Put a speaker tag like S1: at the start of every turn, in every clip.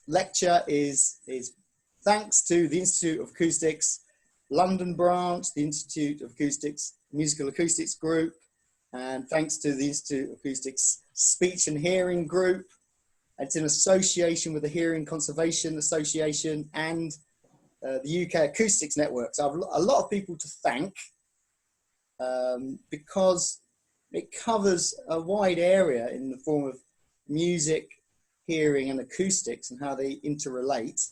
S1: lecture is thanks to the Institute of Acoustics London branch, the Institute of Acoustics Musical Acoustics Group, and thanks to the Institute of Acoustics Speech and Hearing Group. It's in association with the Hearing Conservation Association and the UK Acoustics Network. So I've a lot of people to thank because it covers a wide area in the form of music, hearing and acoustics and how they interrelate.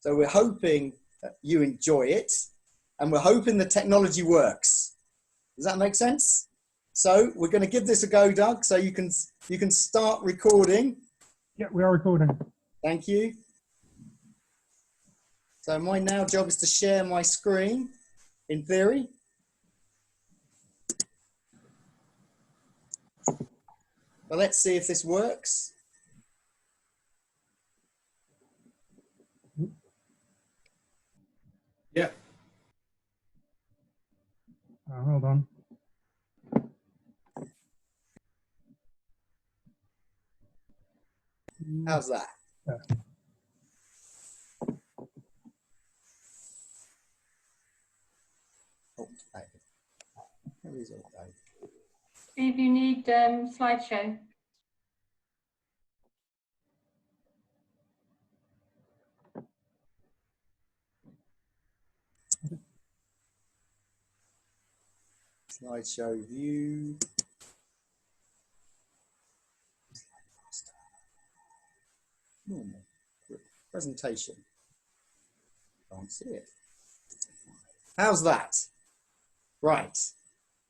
S1: So we're hoping that you enjoy it and we're hoping the technology works. Does that make sense? So we're going to give this a go, Doug, so you can start recording.
S2: Yeah, we are recording.
S1: Thank you. So my now job is to share my screen, in theory. But let's see if this works.
S3: Yeah.
S2: Hold on.
S1: How's that?
S2: Yeah.
S1: Oh, David. Where is old David?
S4: Steve, you need slideshow.
S1: Slideshow view. Normal presentation. Can't see it. How's that? Right.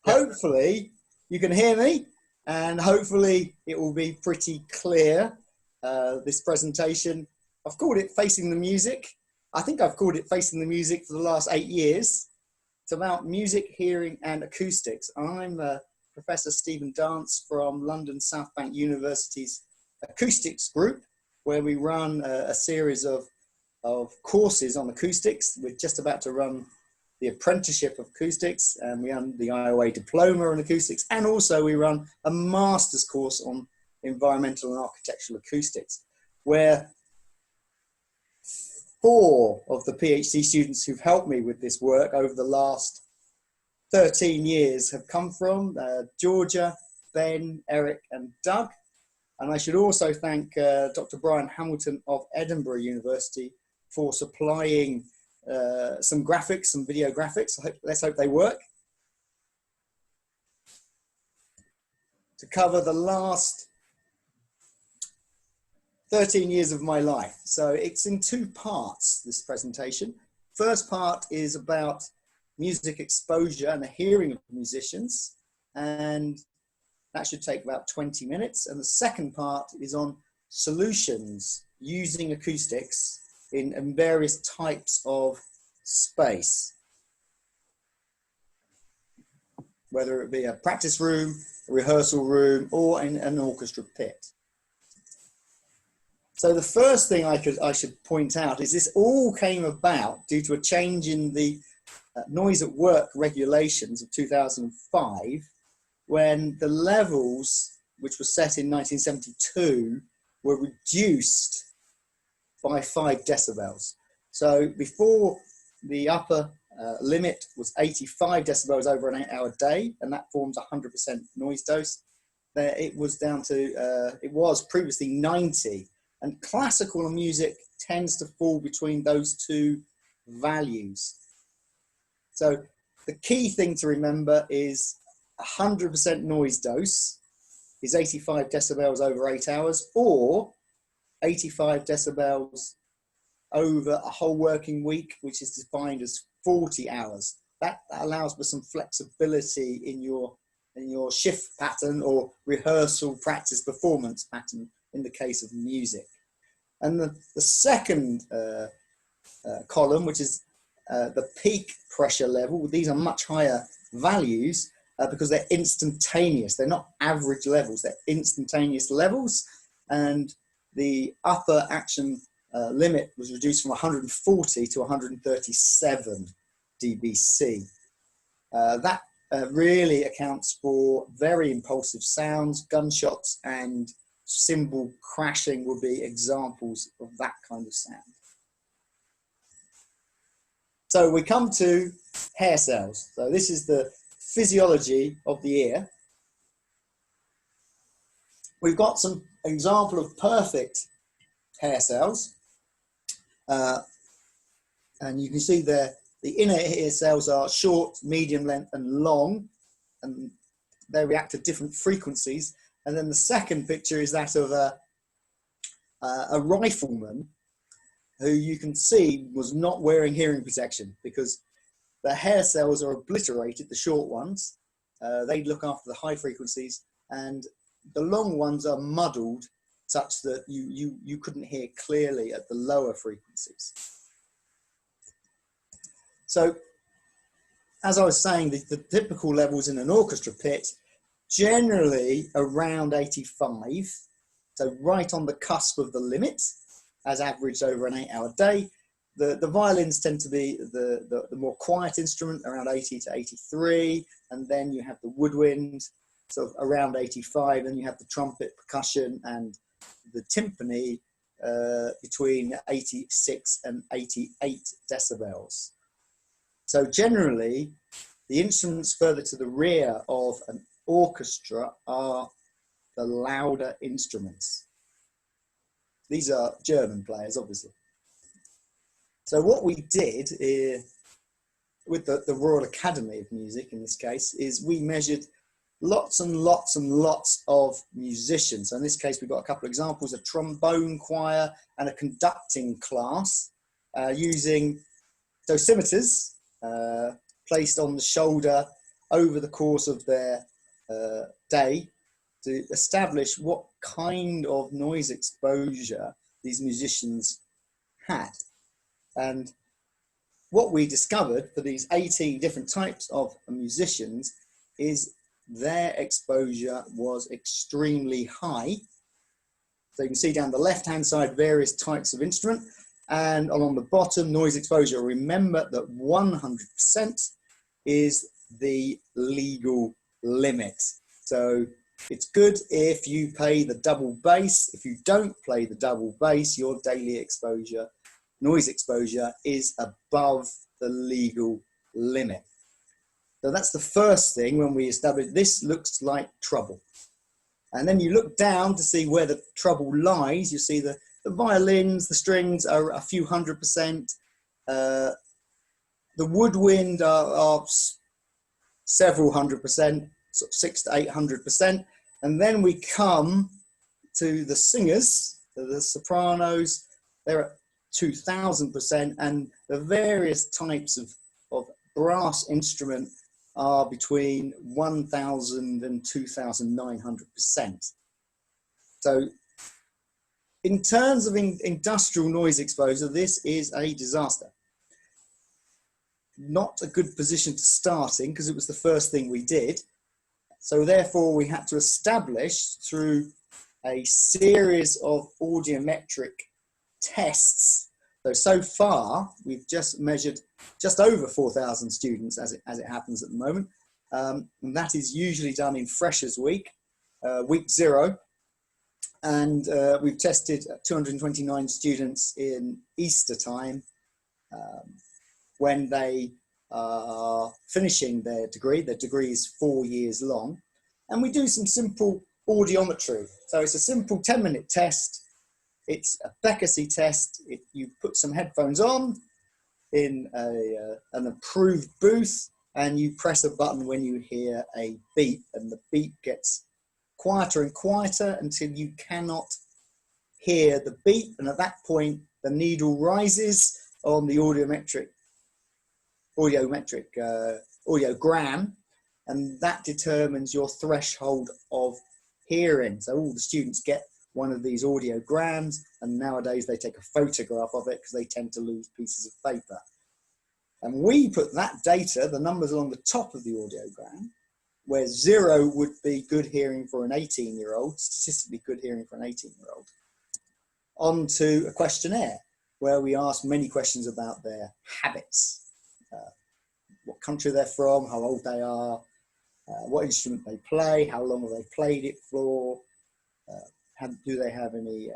S1: Hopefully you can hear me and hopefully it will be pretty clear, this presentation. I've called it Facing the Music. I think I've called it Facing the Music for the last 8 years. It's about music, hearing and acoustics. I'm Professor Stephen Dance from London South Bank University's Acoustics Group, where we run a series of courses on acoustics. We're just about to run the apprenticeship of acoustics, and we run the IOA diploma in acoustics, and also we run a master's course on environmental and architectural acoustics, where 4 of the PhD students who've helped me with this work over the last 13 years have come from Georgia, Ben, Eric and Doug. And I should also thank Dr. Brian Hamilton of Edinburgh University for supplying some graphics, some video graphics. Let's hope they work. To cover the last 13 years of my life. So it's in 2 parts, this presentation. First part is about music exposure and the hearing of musicians. And that should take about 20 minutes. And the second part is on solutions using acoustics in various types of space, whether it be a practice room, a rehearsal room, or in an orchestra pit. So the first thing I should point out is this all came about due to a change in the noise at work regulations of 2005, when the levels, which were set in 1972, were reduced by 5 decibels. So before, the upper limit was 85 decibels over an 8-hour day, and that forms 100% noise dose. It was down to, it was previously 90, and classical music tends to fall between those 2 values. So the key thing to remember is 100% noise dose is 85 decibels over 8 hours, or 85 decibels over a whole working week, which is defined as 40 hours. That allows for some flexibility in your shift pattern or rehearsal practice performance pattern in the case of music. And the second column, which is the peak pressure level, these are much higher values because they're instantaneous. They're not average levels, they're instantaneous levels. And the upper action limit was reduced from 140 to 137 dBc. That really accounts for very impulsive sounds, gunshots and cymbal crashing would be examples of that kind of sound. So we come to hair cells. So this is the physiology of the ear. We've got some example of perfect hair cells. And you can see there, the inner ear cells are short, medium length and long, and they react to different frequencies. And then the second picture is that of a rifleman who you can see was not wearing hearing protection because the hair cells are obliterated, the short ones. They look after the high frequencies, and the long ones are muddled such that you couldn't hear clearly at the lower frequencies. So, as I was saying, the typical levels in an orchestra pit, generally around 85, so right on the cusp of the limit, as averaged over an 8-hour day. The violins tend to be the more quiet instrument, around 80 to 83, and then you have the woodwind, sort of around 85, and you have the trumpet, percussion, and the timpani between 86 and 88 decibels. So generally, the instruments further to the rear of an orchestra are the louder instruments. These are German players, obviously. So what we did with the Royal Academy of Music, in this case, is we measured lots and lots and lots of musicians. So in this case, we've got a couple of examples, a trombone choir and a conducting class using dosimeters placed on the shoulder over the course of their day to establish what kind of noise exposure these musicians had. And what we discovered for these 18 different types of musicians is their exposure was extremely high. So you can see down the left-hand side various types of instrument, and along the bottom, noise exposure. Remember that 100% is the legal limit. So it's good if you play the double bass. If you don't play the double bass, your daily exposure, noise exposure, is above the legal limit. So that's the first thing when we establish this looks like trouble. And then you look down to see where the trouble lies. You see the violins, the strings are a few 100%. The woodwind are several 100%, sort of 600 to 800%. And then we come to the singers, the sopranos, they're at 2000%, and the various types of brass instrument are between 1,000 and 2,900%. So in terms of industrial noise exposure, this is a disaster. Not a good position to start in because it was the first thing we did. So therefore we had to establish through a series of audiometric tests. So far we've just measured just over 4,000 students as it happens at the moment. And that is usually done in Freshers Week, week 0. And we've tested 229 students in Easter time when they are finishing their degree. Their degree is 4 years long. And we do some simple audiometry. So it's a simple 10-minute test. It's a Beckersey test. You put some headphones on in an approved booth, and you press a button when you hear a beep, and the beep gets quieter and quieter until you cannot hear the beep. And at that point, the needle rises on the audiogram, and that determines your threshold of hearing. So all the students get one of these audiograms, and nowadays they take a photograph of it because they tend to lose pieces of paper. And we put that data, the numbers along the top of the audiogram, where 0 would be good hearing for an 18-year-old, statistically good hearing for an 18-year-old, onto a questionnaire where we ask many questions about their habits, what country they're from, how old they are, what instrument they play, how long have they played it for, do they have any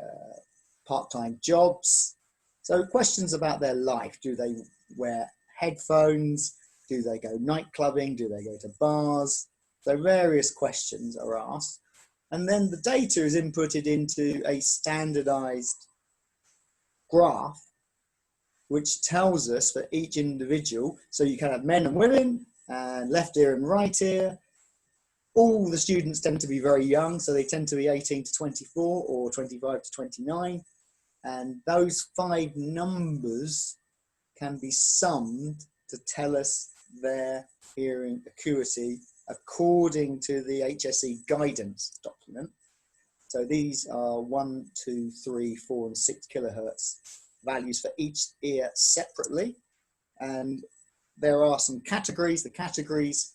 S1: part-time jobs? So questions about their life. Do they wear headphones? Do they go night clubbing? Do they go to bars? So various questions are asked. And then the data is inputted into a standardized graph, which tells us for each individual, so you can have men and women, and left ear and right ear. All the students tend to be very young, so they tend to be 18 to 24 or 25 to 29. And those 5 numbers can be summed to tell us their hearing acuity according to the HSE guidance document. So these are 1, 2, 3, 4, and 6 kilohertz values for each ear separately. And there are some categories. The categories,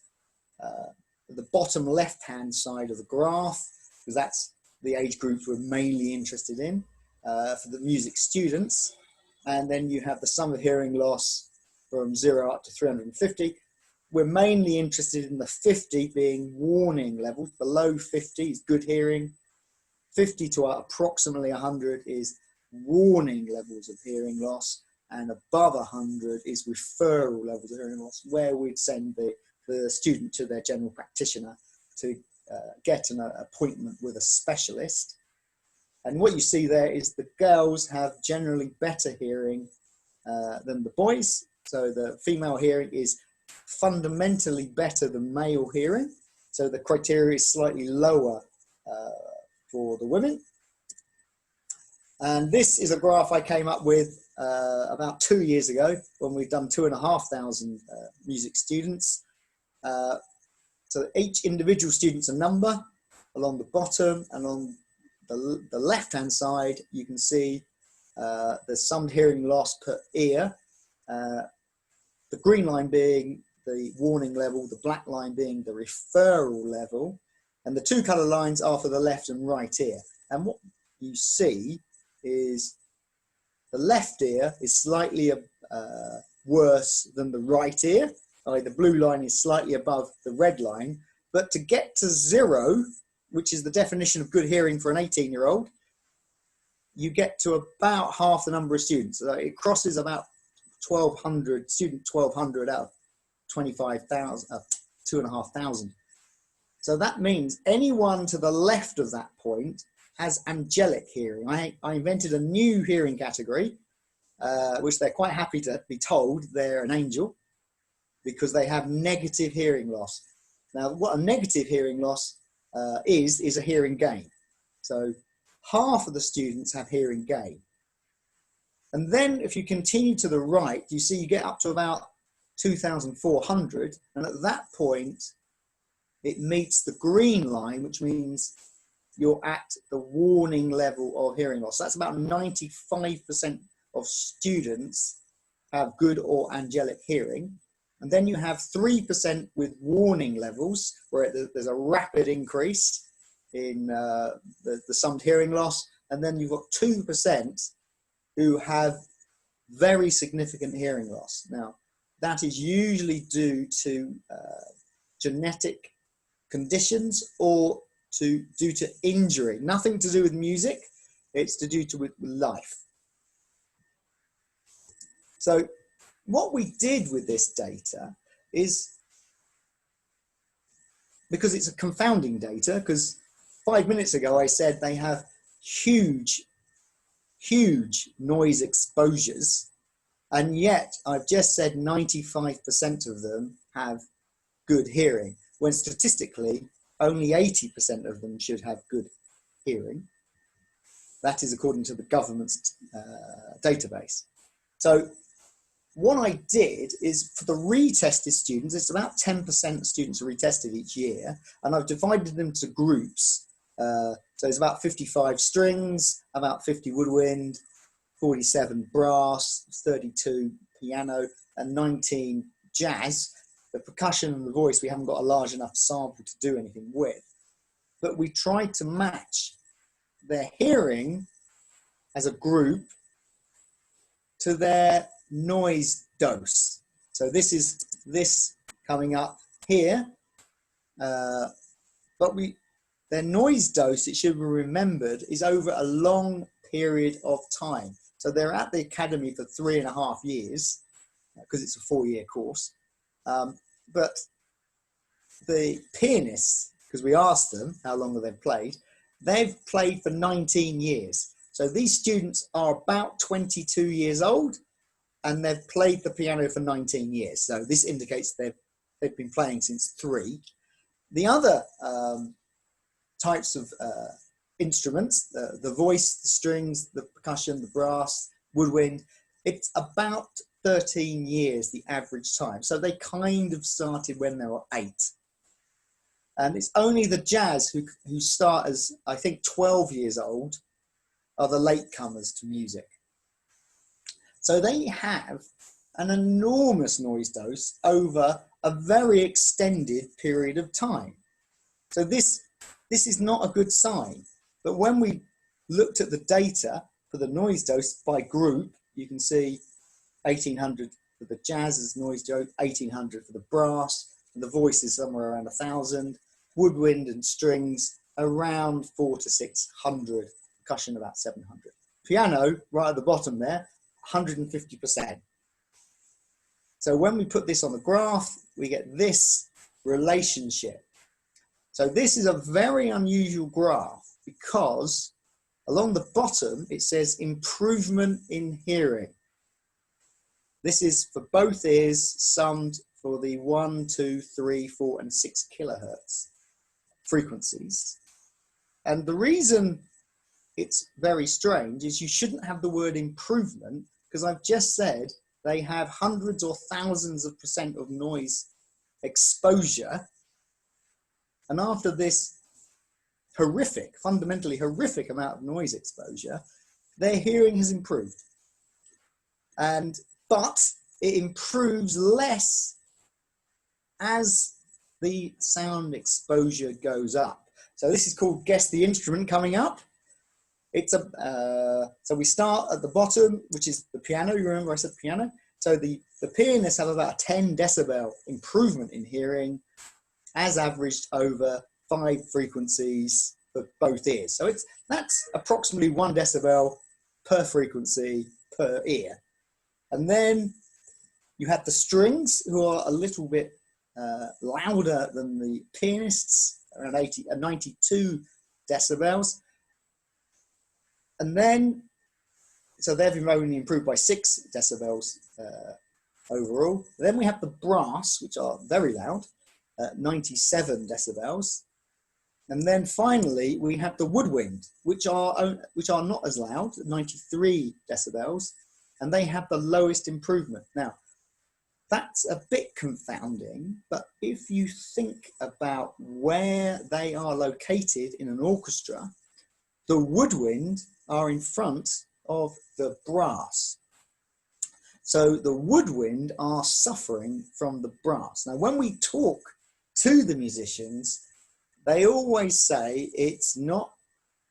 S1: the bottom left-hand side of the graph, because that's the age groups we're mainly interested in for the music students. And then you have the sum of hearing loss from 0 up to 350. We're mainly interested in the 50 being warning levels. Below 50 is good hearing. 50 to approximately 100 is warning levels of hearing loss. And above 100 is referral levels of hearing loss, where we'd send the student to their general practitioner to get an appointment with a specialist. And what you see there is the girls have generally better hearing than the boys. So the female hearing is fundamentally better than male hearing. So the criteria is slightly lower for the women. And this is a graph I came up with about 2 years ago when we've done 2,500 music students. So each individual student's a number along the bottom, and on the left-hand side, you can see the summed hearing loss per ear. The green line being the warning level, the black line being the referral level, and the 2 colour lines are for the left and right ear. And what you see is the left ear is slightly worse than the right ear. The blue line is slightly above the red line. But to get to 0, which is the definition of good hearing for an 18-year-old, you get to about half the number of students. So it crosses about 1,200, student 1,200 out of 25,000, 2,500. So that means anyone to the left of that point has angelic hearing. I invented a new hearing category, which they're quite happy to be told they're an angel, because they have negative hearing loss. Now, what a negative hearing loss is a hearing gain. So half of the students have hearing gain. And then if you continue to the right, you see you get up to about 2,400. And at that point, it meets the green line, which means you're at the warning level of hearing loss. That's about 95% of students have good or angelic hearing. And then you have 3% with warning levels, where there's a rapid increase in the summed hearing loss. And then you've got 2% who have very significant hearing loss. Now, that is usually due to genetic conditions or due to injury. Nothing to do with music, it's to do with life. So what we did with this data is, because it's a confounding data, because 5 minutes ago I said they have huge noise exposures, and yet I've just said 95% of them have good hearing, when statistically only 80% of them should have good hearing. That is according to the government's database. So what I did is, for the retested students, it's about 10% of students are retested each year, and I've divided them into groups. So it's about 55 strings, about 50 woodwind, 47 brass, 32 piano, and 19 jazz. The percussion and the voice, we haven't got a large enough sample to do anything with. But we tried to match their hearing as a group to their noise dose. So this is this coming up here, but we their noise dose, it should be remembered, is over a long period of time. So they're at the academy for 3.5 years, because it's a 4-year course. But the pianists, because we asked them how long have they played, they've played for 19 years. So these students are about 22 years old, and they've played the piano for 19 years. So this indicates they've been playing since 3. The other types of instruments, the voice, the strings, the percussion, the brass, woodwind, it's about 13 years, the average time. So they kind of started when they were 8. And it's only the jazz who start as, I think, 12 years old are the latecomers to music. So they have an enormous noise dose over a very extended period of time. So this is not a good sign. But when we looked at the data for the noise dose by group, you can see 1800 for the jazz as noise dose, 1800 for the brass, and the voice is somewhere around 1000, woodwind and strings around 400 to 600, percussion about 700. Piano, right at the bottom there, 150%. So when we put this on the graph, we get this relationship. So this is a very unusual graph because along the bottom, it says improvement in hearing. This is for both ears, summed for the 1, 2, 3, 4, and 6 kilohertz frequencies. And the reason it's very strange is you shouldn't have the word improvement, because I've just said they have hundreds or thousands of % of noise exposure. And after this horrific, fundamentally horrific amount of noise exposure, their hearing has improved. But it improves less as the sound exposure goes up. So this is called Guess the Instrument coming up. It's so we start at the bottom, which is the piano. You remember I said piano? So the pianists have about a 10 decibel improvement in hearing as averaged over 5 frequencies for both ears. So that's approximately 1 decibel per frequency per ear. And then you have the strings, who are a little bit louder than the pianists, around 92 decibels. And then, so they've only improved by 6 decibels overall. Then we have the brass, which are very loud, 97 decibels. And then finally, we have the woodwind, which are not as loud, 93 decibels, and they have the lowest improvement. Now, that's a bit confounding, but if you think about where they are located in an orchestra, the woodwind are in front of the brass. So the woodwind are suffering from the brass. Now, when we talk to the musicians, they always say it's not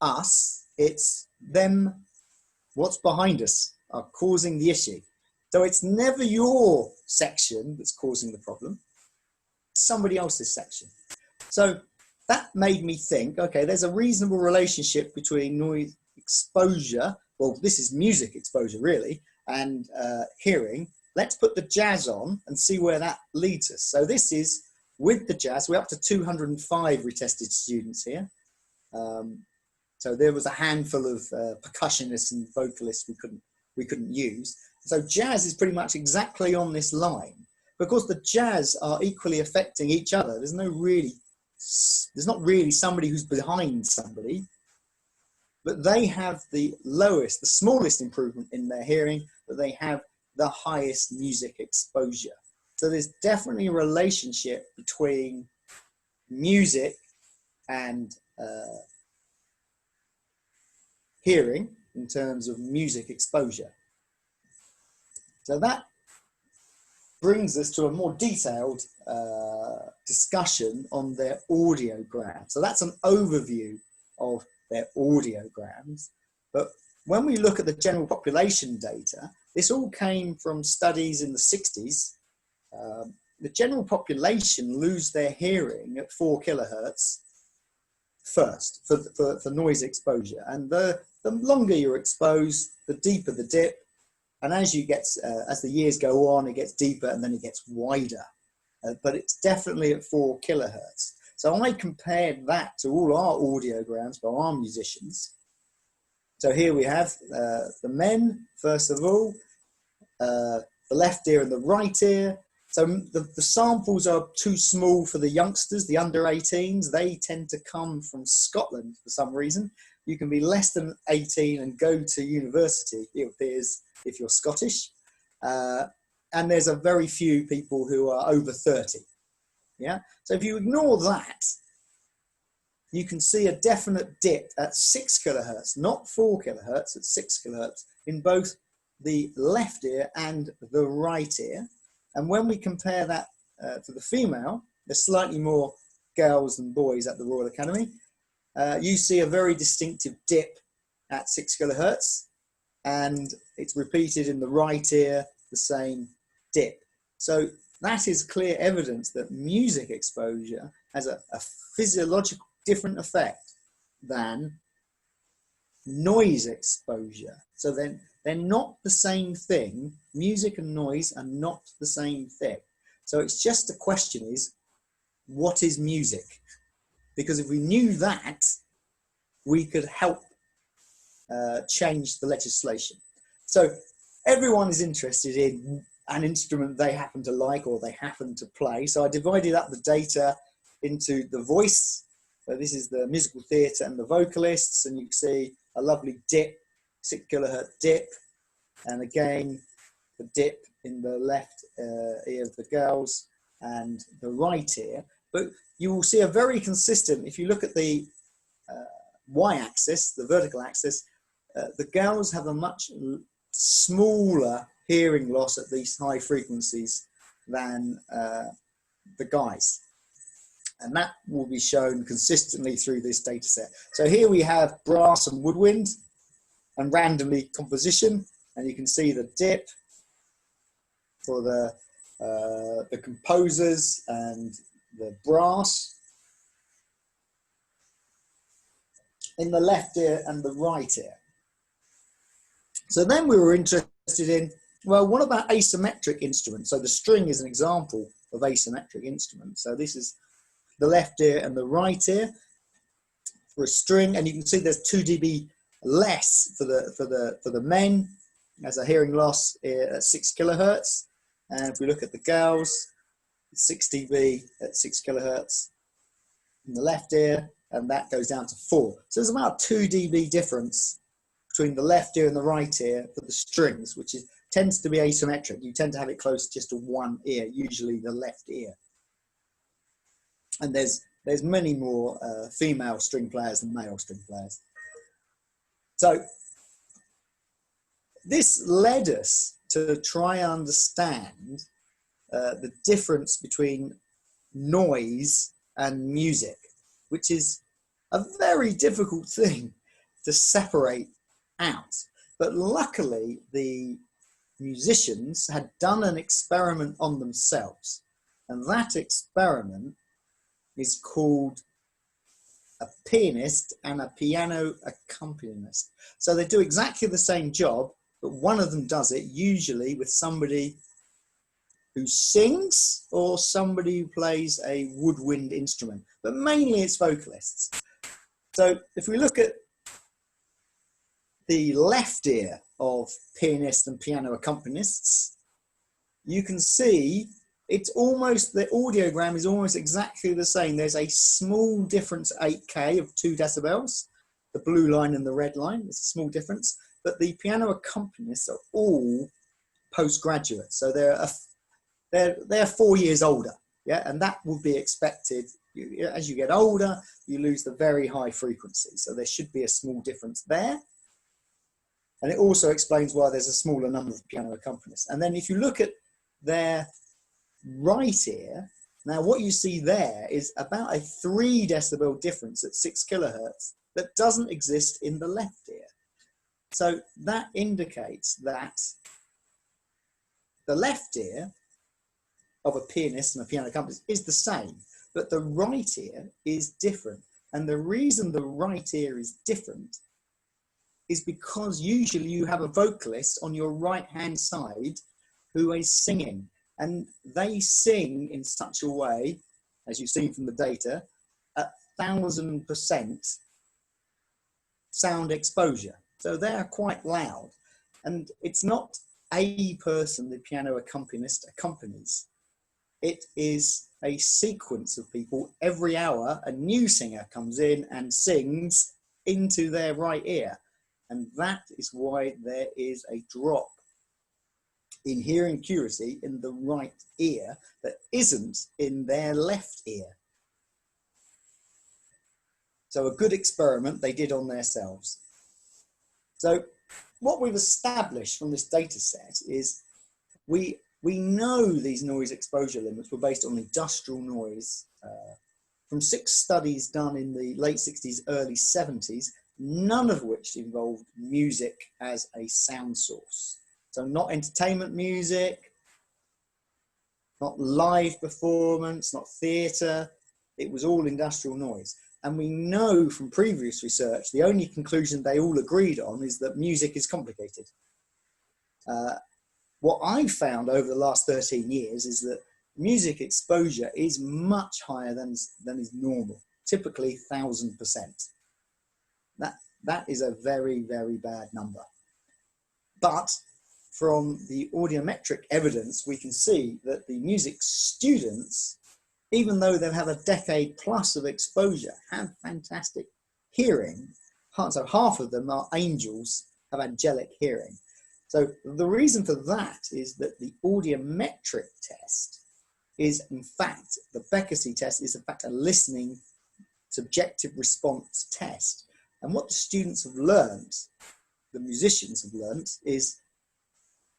S1: us, it's them, what's behind us are causing the issue. So it's never your section that's causing the problem, it's somebody else's section. So that made me think, okay, there's a reasonable relationship between noise exposure, well, this is music exposure really, and hearing. Let's put the jazz on and see where that leads us. So this is with the jazz. We're up to 205 retested students here. So there was a handful of percussionists and vocalists we couldn't use. So jazz is pretty much exactly on this line. Because the jazz are equally affecting each other. There's not really somebody who's behind somebody, but they have the lowest, the smallest improvement in their hearing, but they have the highest music exposure. So there's definitely a relationship between music and hearing in terms of music exposure. So that brings us to a more detailed discussion on their audiograms. So that's an overview of their audiograms. But when we look at the general population data, this all came from studies in the 60s. The general population lose their hearing at 4 kilohertz first for noise exposure. And the longer you're exposed, the deeper the dip. And as the years go on, it gets deeper and then it gets wider. But it's definitely at 4 kilohertz. So I compared that to all our audiograms by our musicians. So here we have the men, first of all, the left ear and the right ear. So the samples are too small for the youngsters, the under 18s. They tend to come from Scotland for some reason. You can be less than 18 and go to university, it appears, if you're Scottish. And there's a very few people who are over 30. Yeah. So if you ignore that, you can see a definite dip at 6 kilohertz, not 4 kilohertz, at 6 kilohertz in both the left ear and the right ear. And when we compare that to the female, there's slightly more girls than boys at the Royal Academy. You see a very distinctive dip at 6 kilohertz, and it's repeated in the right ear, the same dip. So that is clear evidence that music exposure has a physiological different effect than noise exposure. So then they're not the same thing. Music and noise are not the same thing. So it's just the question is, what is music? Because if we knew that, we could help change the legislation. So everyone is interested in an instrument they happen to like or they happen to play. So I divided up the data into the voice. So this is the musical theatre and the vocalists, and you can see a lovely dip, 6 kilohertz dip, and again the dip in the left ear of the girls and the right ear. But you will see a very consistent, if you look at the y-axis, the vertical axis, the girls have a much smaller hearing loss at these high frequencies than the guys. And that will be shown consistently through this data set. So here we have brass and woodwind and randomly composition, and you can see the dip for the composers and the brass in the left ear and the right ear. So then we were interested in, well, what about asymmetric instruments? So the string is an example of asymmetric instruments. So this is the left ear and the right ear for a string, and you can see there's 2 dB less for the men as a hearing loss at 6 kilohertz. And if we look at the girls, 6 dB at 6 kilohertz in the left ear, and that goes down to 4. So there's about 2 dB difference between the left ear and the right ear for the strings, which tends to be asymmetric. You tend to have it close just to one ear, usually the left ear. And there's many more female string players than male string players. So this led us to try and understand the difference between noise and music, which is a very difficult thing to separate out. But luckily, the musicians had done an experiment on themselves, and that experiment is called a pianist and a piano accompanist. So they do exactly the same job, but one of them does it usually with somebody who sings or somebody who plays a woodwind instrument, but mainly it's vocalists. So if we look at the left ear of pianists and piano accompanists, you can see it's almost, the audiogram is almost exactly the same. There's a small difference, 8K of 2 decibels, the blue line and the red line, it's a small difference, but the piano accompanists are all postgraduate. So they're 4 years older, yeah, and that would be expected. As you get older, you lose the very high frequency. So there should be a small difference there. And it also explains why there's a smaller number of piano accompanists. And then if you look at their right ear, now what you see there is about a 3 decibel difference at 6 kilohertz that doesn't exist in the left ear. So that indicates that the left ear of a pianist and a piano accompanist is the same, but the right ear is different. And the reason the right ear is different is because usually you have a vocalist on your right-hand side who is singing, and they sing in such a way, as you've seen from the data, at 1000% sound exposure. So they're quite loud, and it's not a person the piano accompanist accompanies. It is a sequence of people. Every hour, a new singer comes in and sings into their right ear. And that is why there is a drop in hearing acuity in the right ear that isn't in their left ear. So a good experiment they did on themselves. So what we've established from this data set is we know these noise exposure limits were based on industrial noise from 6 studies done in the late 60s, early 70s, none of which involved music as a sound source. So not entertainment music, not live performance, not theatre, it was all industrial noise. And we know from previous research, the only conclusion they all agreed on is that music is complicated. What I've found over the last 13 years is that music exposure is much higher than is normal, typically 1000%. That is a very, very bad number. But from the audiometric evidence, we can see that the music students, even though they've had a decade plus of exposure, have fantastic hearing. So half of them are angels, have angelic hearing. So the reason for that is that the audiometric test is, in fact, the Beckersey test is in fact a listening subjective response test. And what the students have learned, the musicians have learned, is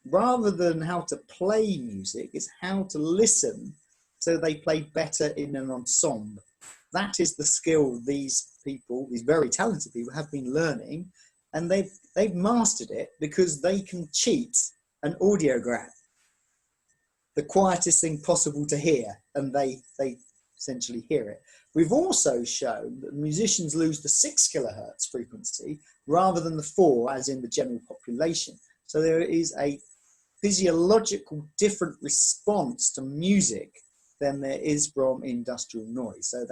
S1: rather than how to play music, is how to listen so they play better in an ensemble. That is the skill these people, these very talented people, have been learning, and they've mastered it because they can cheat an audiogram, the quietest thing possible to hear, and they essentially hear it. We've also shown that musicians lose the 6 kilohertz frequency rather than the 4 as in the general population. So there is a physiological different response to music than there is from industrial noise. So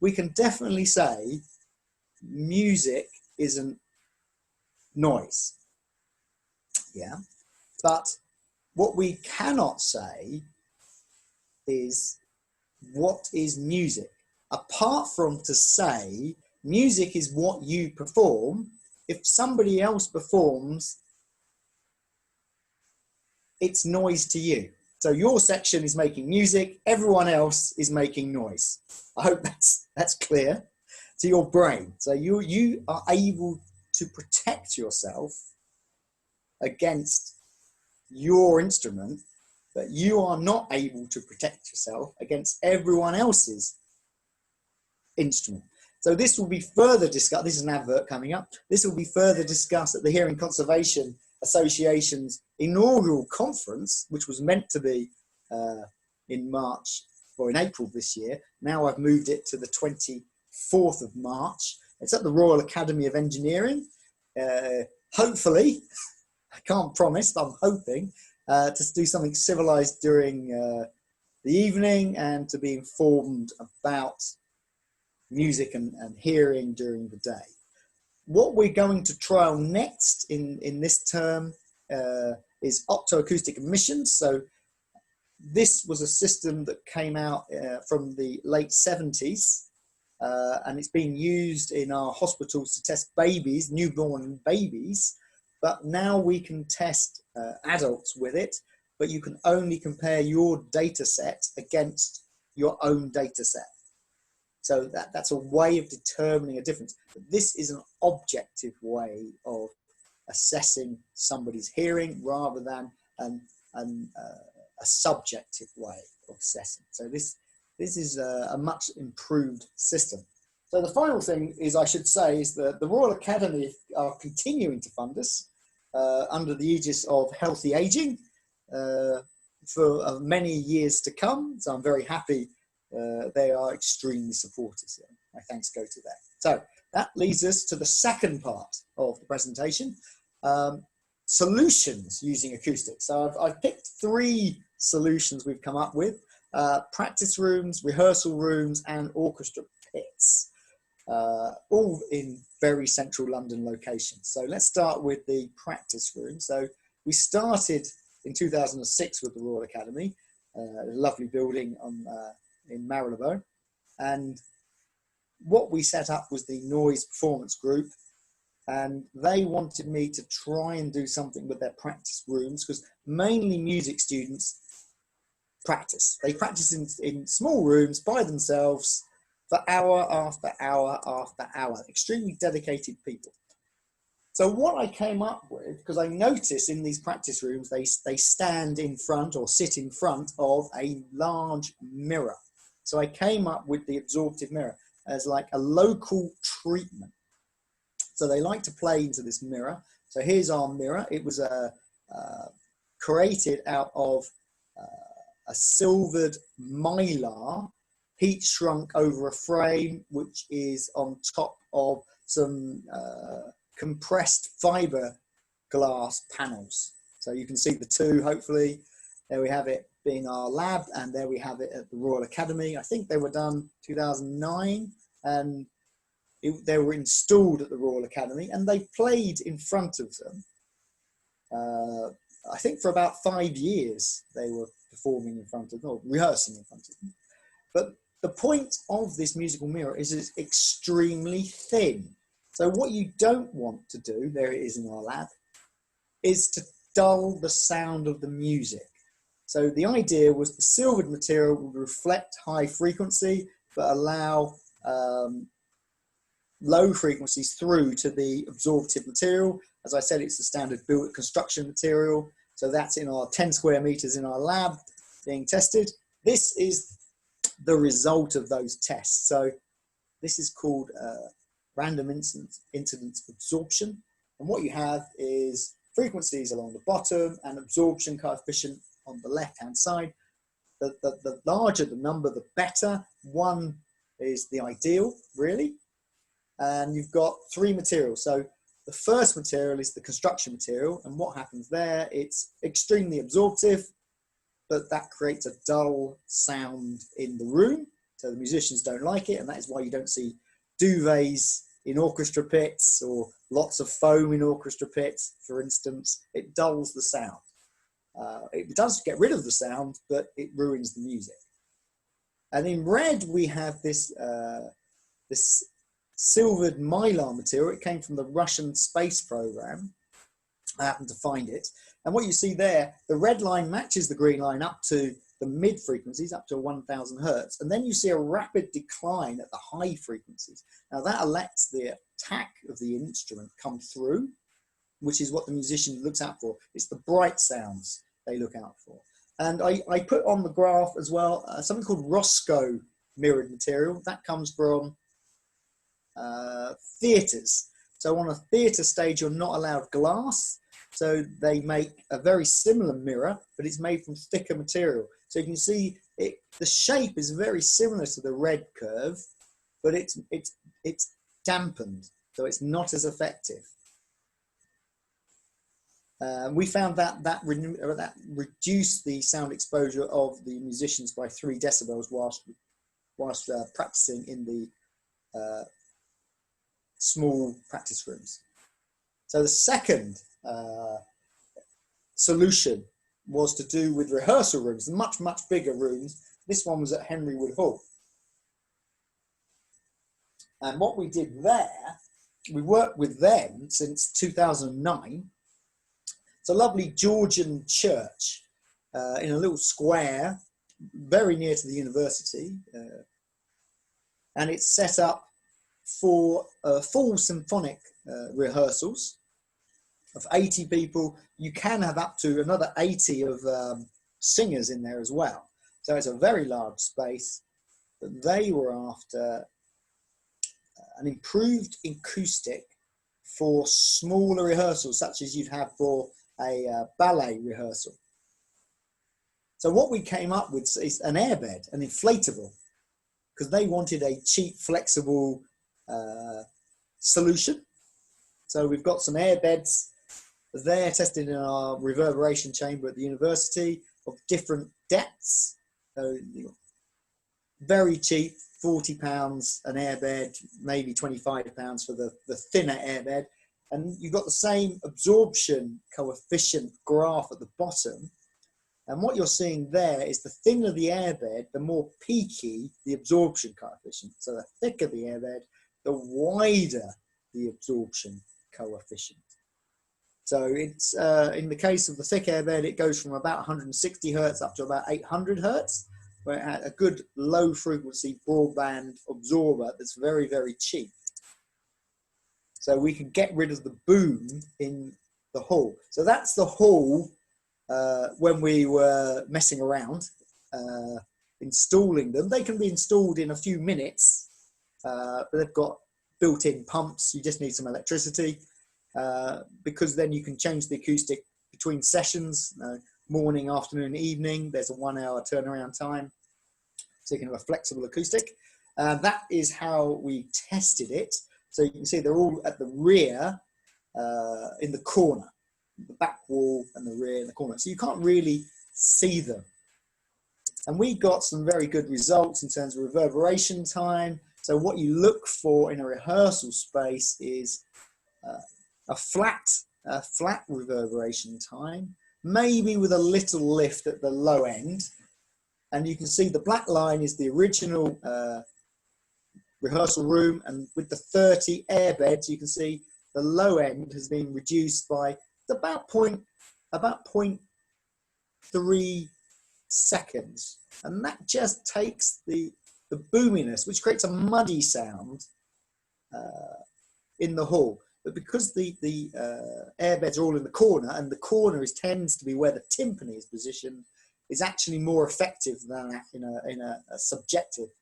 S1: we can definitely say music isn't noise. Yeah. But what we cannot say is what is music. Apart from to say music is what you perform, if somebody else performs, it's noise to you. So your section is making music, everyone else is making noise. I hope that's clear to your brain. So you are able to protect yourself against your instrument, but you are not able to protect yourself against everyone else's instrument. So this will be further discussed. This is an advert coming up. This will be further discussed at the Hearing Conservation Association's inaugural conference, which was meant to be in March or in April this year. Now I've moved it to the 24th of March. It's at the Royal Academy of Engineering. Hopefully, I can't promise, but I'm hoping to do something civilized during the evening and to be informed about music and hearing during the day. What we're going to trial next in this term is optoacoustic emissions. So this was a system that came out from the late 70s and it's being used in our hospitals to test babies, newborn babies, but now we can test adults with it, but you can only compare your data set against your own data set. So that's a way of determining a difference. But this is an objective way of assessing somebody's hearing rather than a subjective way of assessing. So this is a much improved system. So the final thing is I should say is that the Royal Academy are continuing to fund us under the aegis of healthy aging for many years to come. So I'm very happy they are extremely supportive. So my thanks go to them. So that leads us to the second part of the presentation, solutions using acoustics. So I've picked 3 solutions we've come up with: practice rooms, rehearsal rooms, and orchestra pits, all in very central London locations. So let's start with the practice room. So we started in 2006 with the Royal Academy, a lovely building in Marylebone, and what we set up was the Noise Performance Group, and they wanted me to try and do something with their practice rooms, because mainly music students practice. They practice in small rooms by themselves for hour after hour after hour. Extremely dedicated people. So what I came up with, because I notice in these practice rooms, they stand in front or sit in front of a large mirror. So I came up with the absorptive mirror as like a local treatment. So they like to play into this mirror. So here's our mirror. It was created out of a silvered mylar, heat shrunk over a frame, which is on top of some compressed fiber glass panels. So you can see the 2, hopefully. There we have it being our lab, and there we have it at the Royal Academy. I think they were done 2009, and they were installed at the Royal Academy, and they played in front of them. I think for about 5 years they were performing in front of them, or rehearsing in front of them. But the point of this musical mirror is it's extremely thin. So what you don't want to do, there it is in our lab, is to dull the sound of the music. So the idea was the silvered material would reflect high frequency, but allow low frequencies through to the absorptive material. As I said, it's the standard built construction material. So that's in our 10 square meters in our lab being tested. This is the result of those tests. So this is called random incidence absorption. And what you have is frequencies along the bottom and absorption coefficient on the left-hand side. The larger the number, the better. 1 is the ideal, really. And you've got 3 materials. So the first material is the construction material. And what happens there, it's extremely absorptive, but that creates a dull sound in the room. So the musicians don't like it. And that is why you don't see duvets in orchestra pits or lots of foam in orchestra pits, for instance. It dulls the sound. It does get rid of the sound, but it ruins the music. And in red, we have this, this silvered mylar material. It came from the Russian space program. I happened to find it. And what you see there, the red line matches the green line up to the mid frequencies, up to 1000 hertz. And then you see a rapid decline at the high frequencies. Now that lets the attack of the instrument come through, which is what the musician looks out for. It's the bright sounds they look out for. And I put on the graph as well something called Roscoe mirrored material. That comes from theatres. So on a theatre stage, you're not allowed glass. So they make a very similar mirror, but it's made from thicker material. So you can see the shape is very similar to the red curve, but it's dampened, so it's not as effective. We found that reduced the sound exposure of the musicians by 3 decibels whilst practicing in the small practice rooms. So the second solution was to do with rehearsal rooms, much bigger rooms. This one was at Henry Wood Hall. And what we did there, we worked with them since 2009. It's a lovely Georgian church in a little square very near to the university. And it's set up for full symphonic rehearsals of 80 people. You can have up to another 80 of singers in there as well. So it's a very large space, but they were after an improved acoustic for smaller rehearsals, such as you'd have for a ballet rehearsal. So what we came up with is an airbed, an inflatable. because they wanted a cheap, flexible solution. So we've got some air beds there tested in our reverberation chamber at the university of different depths. So very cheap, £40 an airbed, maybe £25 for the thinner airbed. And you've got the same absorption coefficient graph at the bottom. And what you're seeing there is the thinner the airbed, the more peaky the absorption coefficient. So the thicker the airbed, the wider the absorption coefficient. So it's in the case of the thick airbed, it goes from about 160 hertz up to about 800 hertz, where it had a good low frequency broadband absorber that's very, very cheap. So we can get rid of the boom in the hall. So that's the hall when we were messing around, installing them. They can be installed in a few minutes, but they've got built-in pumps. You just need some electricity, because then you can change the acoustic between sessions, morning, afternoon, evening. There's a 1 hour turnaround time. So you can have a flexible acoustic. That is how we tested it. So you can see they're all at the rear, in the corner, the back wall and the rear in the corner. So you can't really see them. And we got some very good results in terms of reverberation time. So what you look for in a rehearsal space is a flat reverberation time, maybe with a little lift at the low end. And you can see the black line is the original rehearsal room, and with the 30 air beds, you can see the low end has been reduced by about 0.3 seconds, and that just takes the boominess, which creates a muddy sound in the hall. But because the air beds are all in the corner, and the corner tends to be where the timpani is positioned, is actually more effective than in a subjective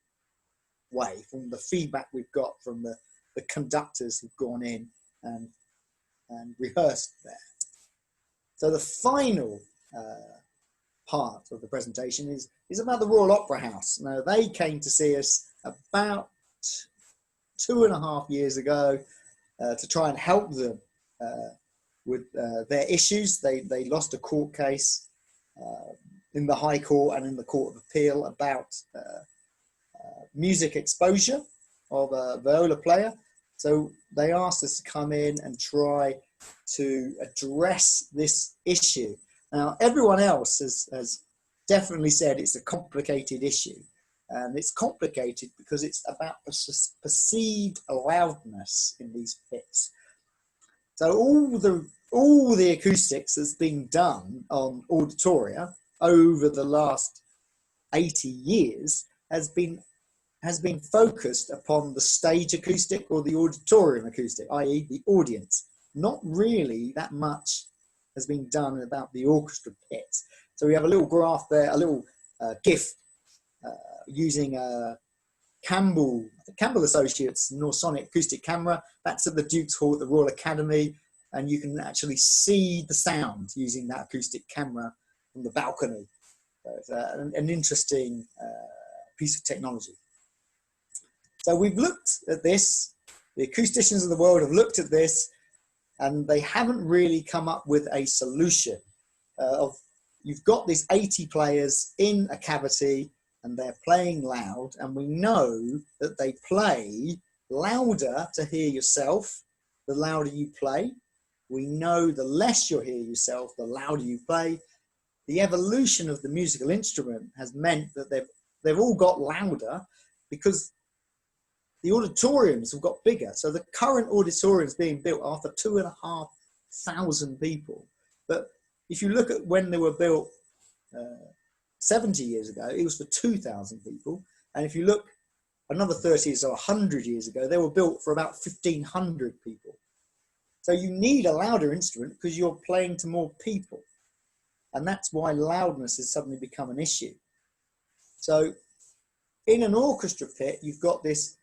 S1: way, from the feedback we've got from the conductors who've gone in and rehearsed there. So the final part of the presentation is about the Royal Opera House. Now, they came to see us about 2.5 years ago to try and help them with their issues. They lost a court case in the High Court and in the Court of Appeal about music exposure of a viola player. So they asked us to come in and try to address this issue. Now, everyone else has definitely said it's a complicated issue. And it's complicated because it's about perceived loudness in these pits. So all the acoustics that's been done on auditoria over the last 80 years has been focused upon the stage acoustic or the auditorium acoustic, i.e. the audience. Not really that much has been done about the orchestra pit. So we have a little graph there, a little GIF using a Campbell Associates Norsonic acoustic camera. That's at the Duke's Hall at the Royal Academy, and you can actually see the sound using that acoustic camera from the balcony. So it's an interesting piece of technology. So we've looked at this, the acousticians of the world have looked at this, and they haven't really come up with a solution you've got these 80 players in a cavity and they're playing loud, and we know that they play louder to hear yourself the louder you play. We know the less you hear yourself, the louder you play. The evolution of the musical instrument has meant that they've all got louder because the auditoriums have got bigger. So the current auditoriums being built are for 2,500 people. But if you look at when they were built 70 years ago, it was for 2,000 people. And if you look another 30 or 100 years ago, they were built for about 1,500 people. So you need a louder instrument because you're playing to more people. And that's why loudness has suddenly become an issue. So in an orchestra pit, you've got this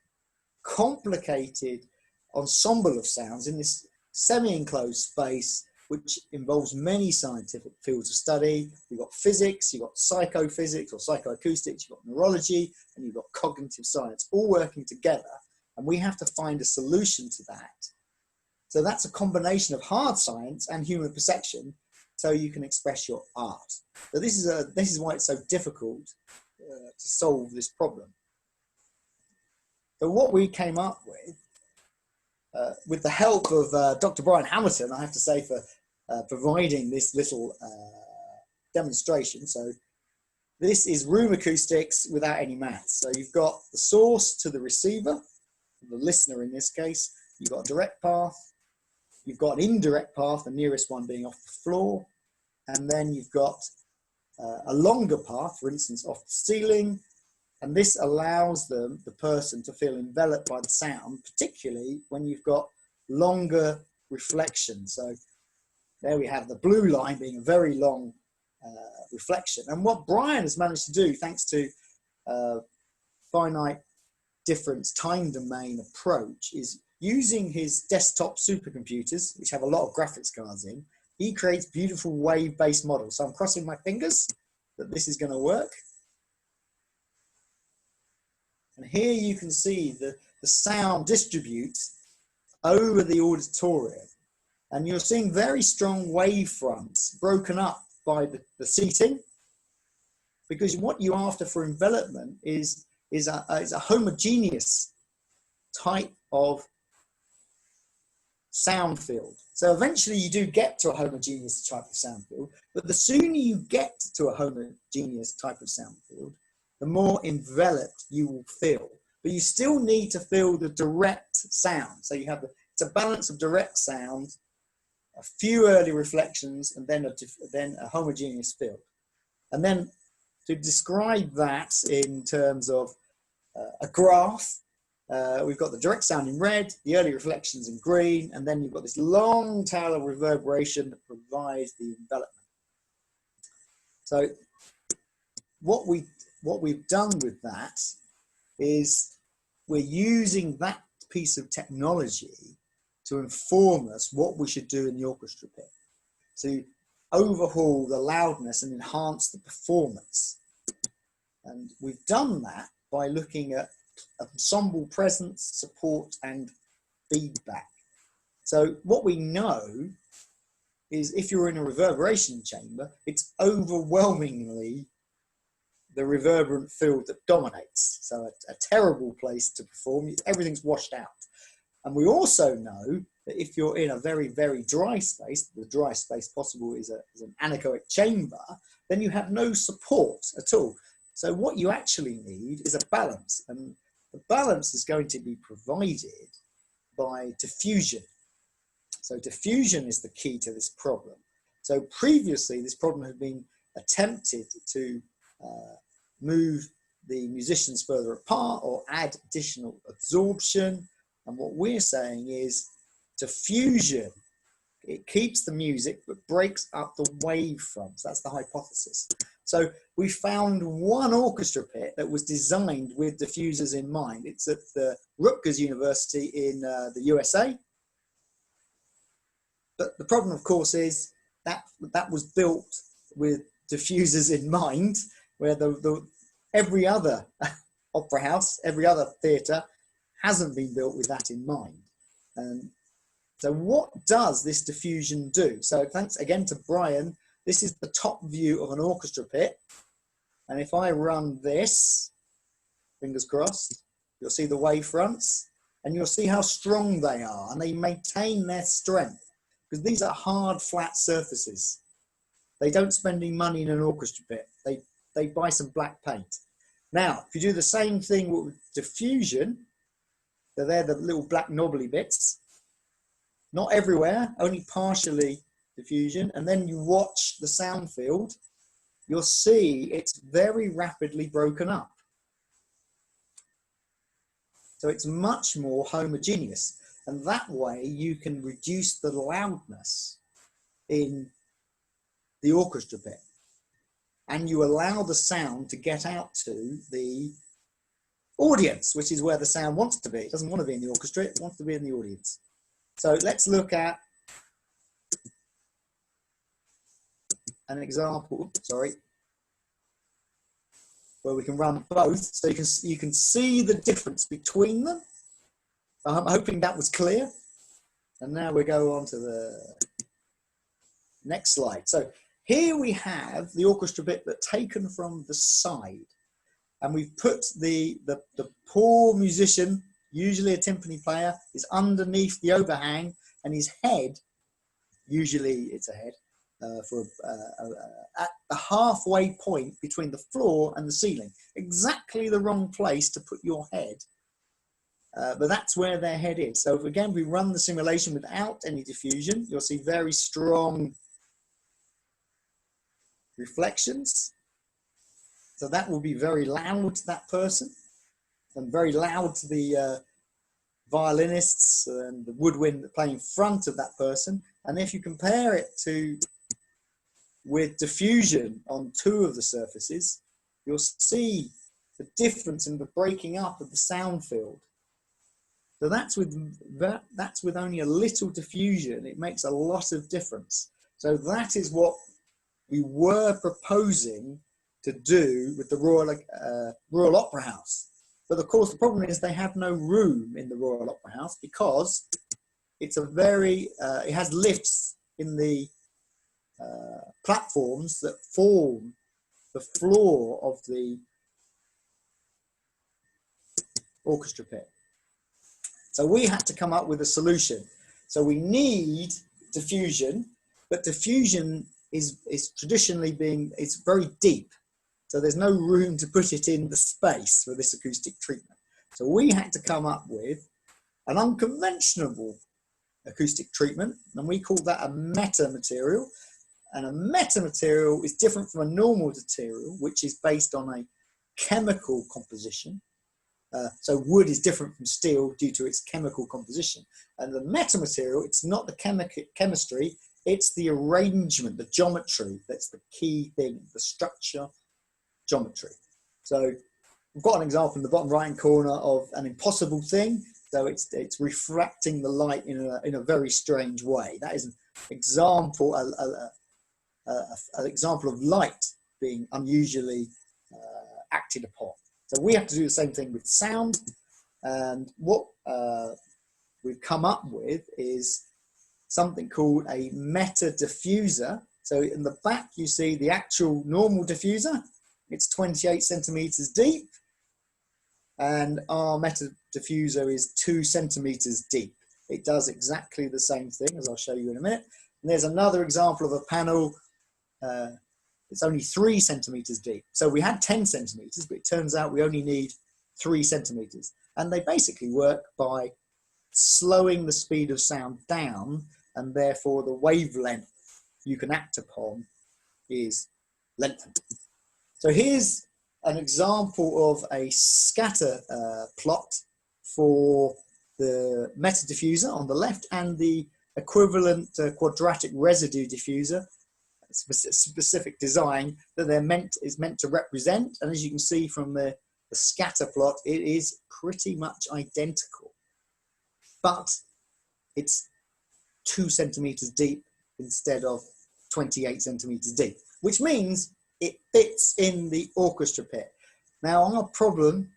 S1: complicated ensemble of sounds in this semi-enclosed space which involves many scientific fields of study. You've got physics, you've got psychophysics or psychoacoustics, you've got neurology, and you've got cognitive science, all working together. And we have to find a solution to that. So that's a combination of hard science and human perception, so you can express your art. So this is why it's so difficult to solve this problem. So what we came up with the help of Dr. Brian Hamilton, I have to say, for providing this little demonstration. So this is room acoustics without any maths. So you've got the source to the receiver, the listener in this case. You've got a direct path. You've got an indirect path, the nearest one being off the floor. And then you've got a longer path, for instance, off the ceiling. And this allows the person to feel enveloped by the sound, particularly when you've got longer reflection. So there we have the blue line being a very long reflection. And what Brian has managed to do, thanks to finite difference time domain approach, is using his desktop supercomputers, which have a lot of graphics cards in, he creates beautiful wave-based models. So I'm crossing my fingers that this is going to work. And here you can see the sound distribute over the auditorium. And you're seeing very strong wave fronts broken up by the seating. Because what you're after for envelopment is a homogeneous type of sound field. So eventually you do get to a homogeneous type of sound field, but the sooner you get to a homogeneous type of sound field, the more enveloped you will feel. But you still need to feel the direct sound. So you have it's a balance of direct sound, a few early reflections, and then a homogeneous field. And then to describe that in terms of a graph, we've got the direct sound in red, the early reflections in green, and then you've got this long tail of reverberation that provides the envelopment. So what we've done with that is we're using that piece of technology to inform us what we should do in the orchestra pit, to overhaul the loudness and enhance the performance. And we've done that by looking at ensemble presence, support, and feedback. So what we know is if you're in a reverberation chamber, it's overwhelmingly the reverberant field that dominates. So a terrible place to perform, everything's washed out. And we also know that if you're in a very, very dry space, the driest space possible is an anechoic chamber, then you have no support at all. So what you actually need is a balance, and the balance is going to be provided by diffusion. So diffusion is the key to this problem. So previously, this problem had been attempted to move the musicians further apart or add additional absorption. And what we're saying is diffusion, it keeps the music but breaks up the wavefronts. That's the hypothesis. So we found one orchestra pit that was designed with diffusers in mind. It's at the Rutgers University in the USA. But the problem, of course, is that was built with diffusers in mind, where every other opera house, every other theatre hasn't been built with that in mind. So what does this diffusion do? So thanks again to Brian. This is the top view of an orchestra pit. And if I run this, fingers crossed, you'll see the wavefronts and you'll see how strong they are, and they maintain their strength because these are hard, flat surfaces. They don't spend any money in an orchestra pit. They buy some black paint. Now, if you do the same thing with diffusion, so they're the little black knobbly bits, not everywhere, only partially diffusion, and then you watch the sound field, you'll see it's very rapidly broken up. So it's much more homogeneous, and that way you can reduce the loudness in the orchestra pit, and you allow the sound to get out to the audience, which is where the sound wants to be. It doesn't want to be in the orchestra, it wants to be in the audience. So let's look at an example, sorry, where we can run both, so you can see the difference between them. I'm hoping that was clear. And now we go on to the next slide. So here we have the orchestra bit, but taken from the side. And we've put the poor musician, usually a timpani player, is underneath the overhang, and his head, usually it's a head, at the halfway point between the floor and the ceiling. Exactly the wrong place to put your head. But that's where their head is. So again, we run the simulation without any diffusion. You'll see very strong reflections. So that will be very loud to that person, and very loud to the violinists and the woodwind that play in front of that person. And if you compare it with diffusion on two of the surfaces, you'll see the difference in the breaking up of the sound field. So that's with only a little diffusion. It makes a lot of difference. So that is what we were proposing to do with the Royal Opera House. But of course, the problem is they have no room in the Royal Opera House, because it's a it has lifts in the platforms that form the floor of the orchestra pit. So we had to come up with a solution. So we need diffusion, but diffusion is traditionally it's very deep. So there's no room to put it in the space for this acoustic treatment. So we had to come up with an unconventional acoustic treatment, and we call that a meta material. And a meta material is different from a normal material, which is based on a chemical composition. So wood is different from steel due to its chemical composition. And the meta material, it's not the chemistry, it's the arrangement, the geometry. That's the key thing, the structure, geometry. So we've got an example in the bottom right-hand corner of an impossible thing. So it's refracting the light in a very strange way. That is an example, an example of light being unusually acted upon. So we have to do the same thing with sound. And what we've come up with is something called a meta diffuser. So in the back, you see the actual normal diffuser. It's 28 centimeters deep. And our meta diffuser is 2 centimeters deep. It does exactly the same thing, as I'll show you in a minute. And there's another example of a panel. It's only 3 centimeters deep. So we had 10 centimeters, but it turns out we only need 3 centimeters. And they basically work by slowing the speed of sound down, and therefore the wavelength you can act upon is lengthened. So here's an example of a scatter plot for the meta diffuser on the left, and the equivalent quadratic residue diffuser, specific design that is meant to represent. And as you can see from the scatter plot, it is pretty much identical, but it's 2 centimeters deep instead of 28 centimeters deep, which means it fits in the orchestra pit. Now, our problem,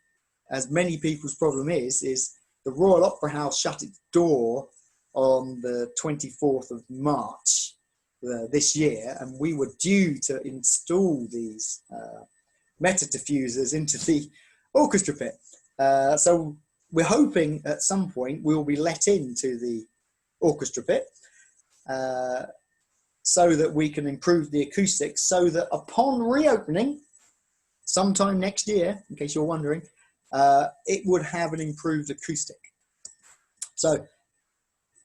S1: as many people's problem is the Royal Opera House shut its door on the 24th of March this year, and we were due to install these meta diffusers into the orchestra pit. So we're hoping at some point we'll be let into the orchestra pit so that we can improve the acoustics, so that upon reopening sometime next year, in case you're wondering, it would have an improved acoustic. So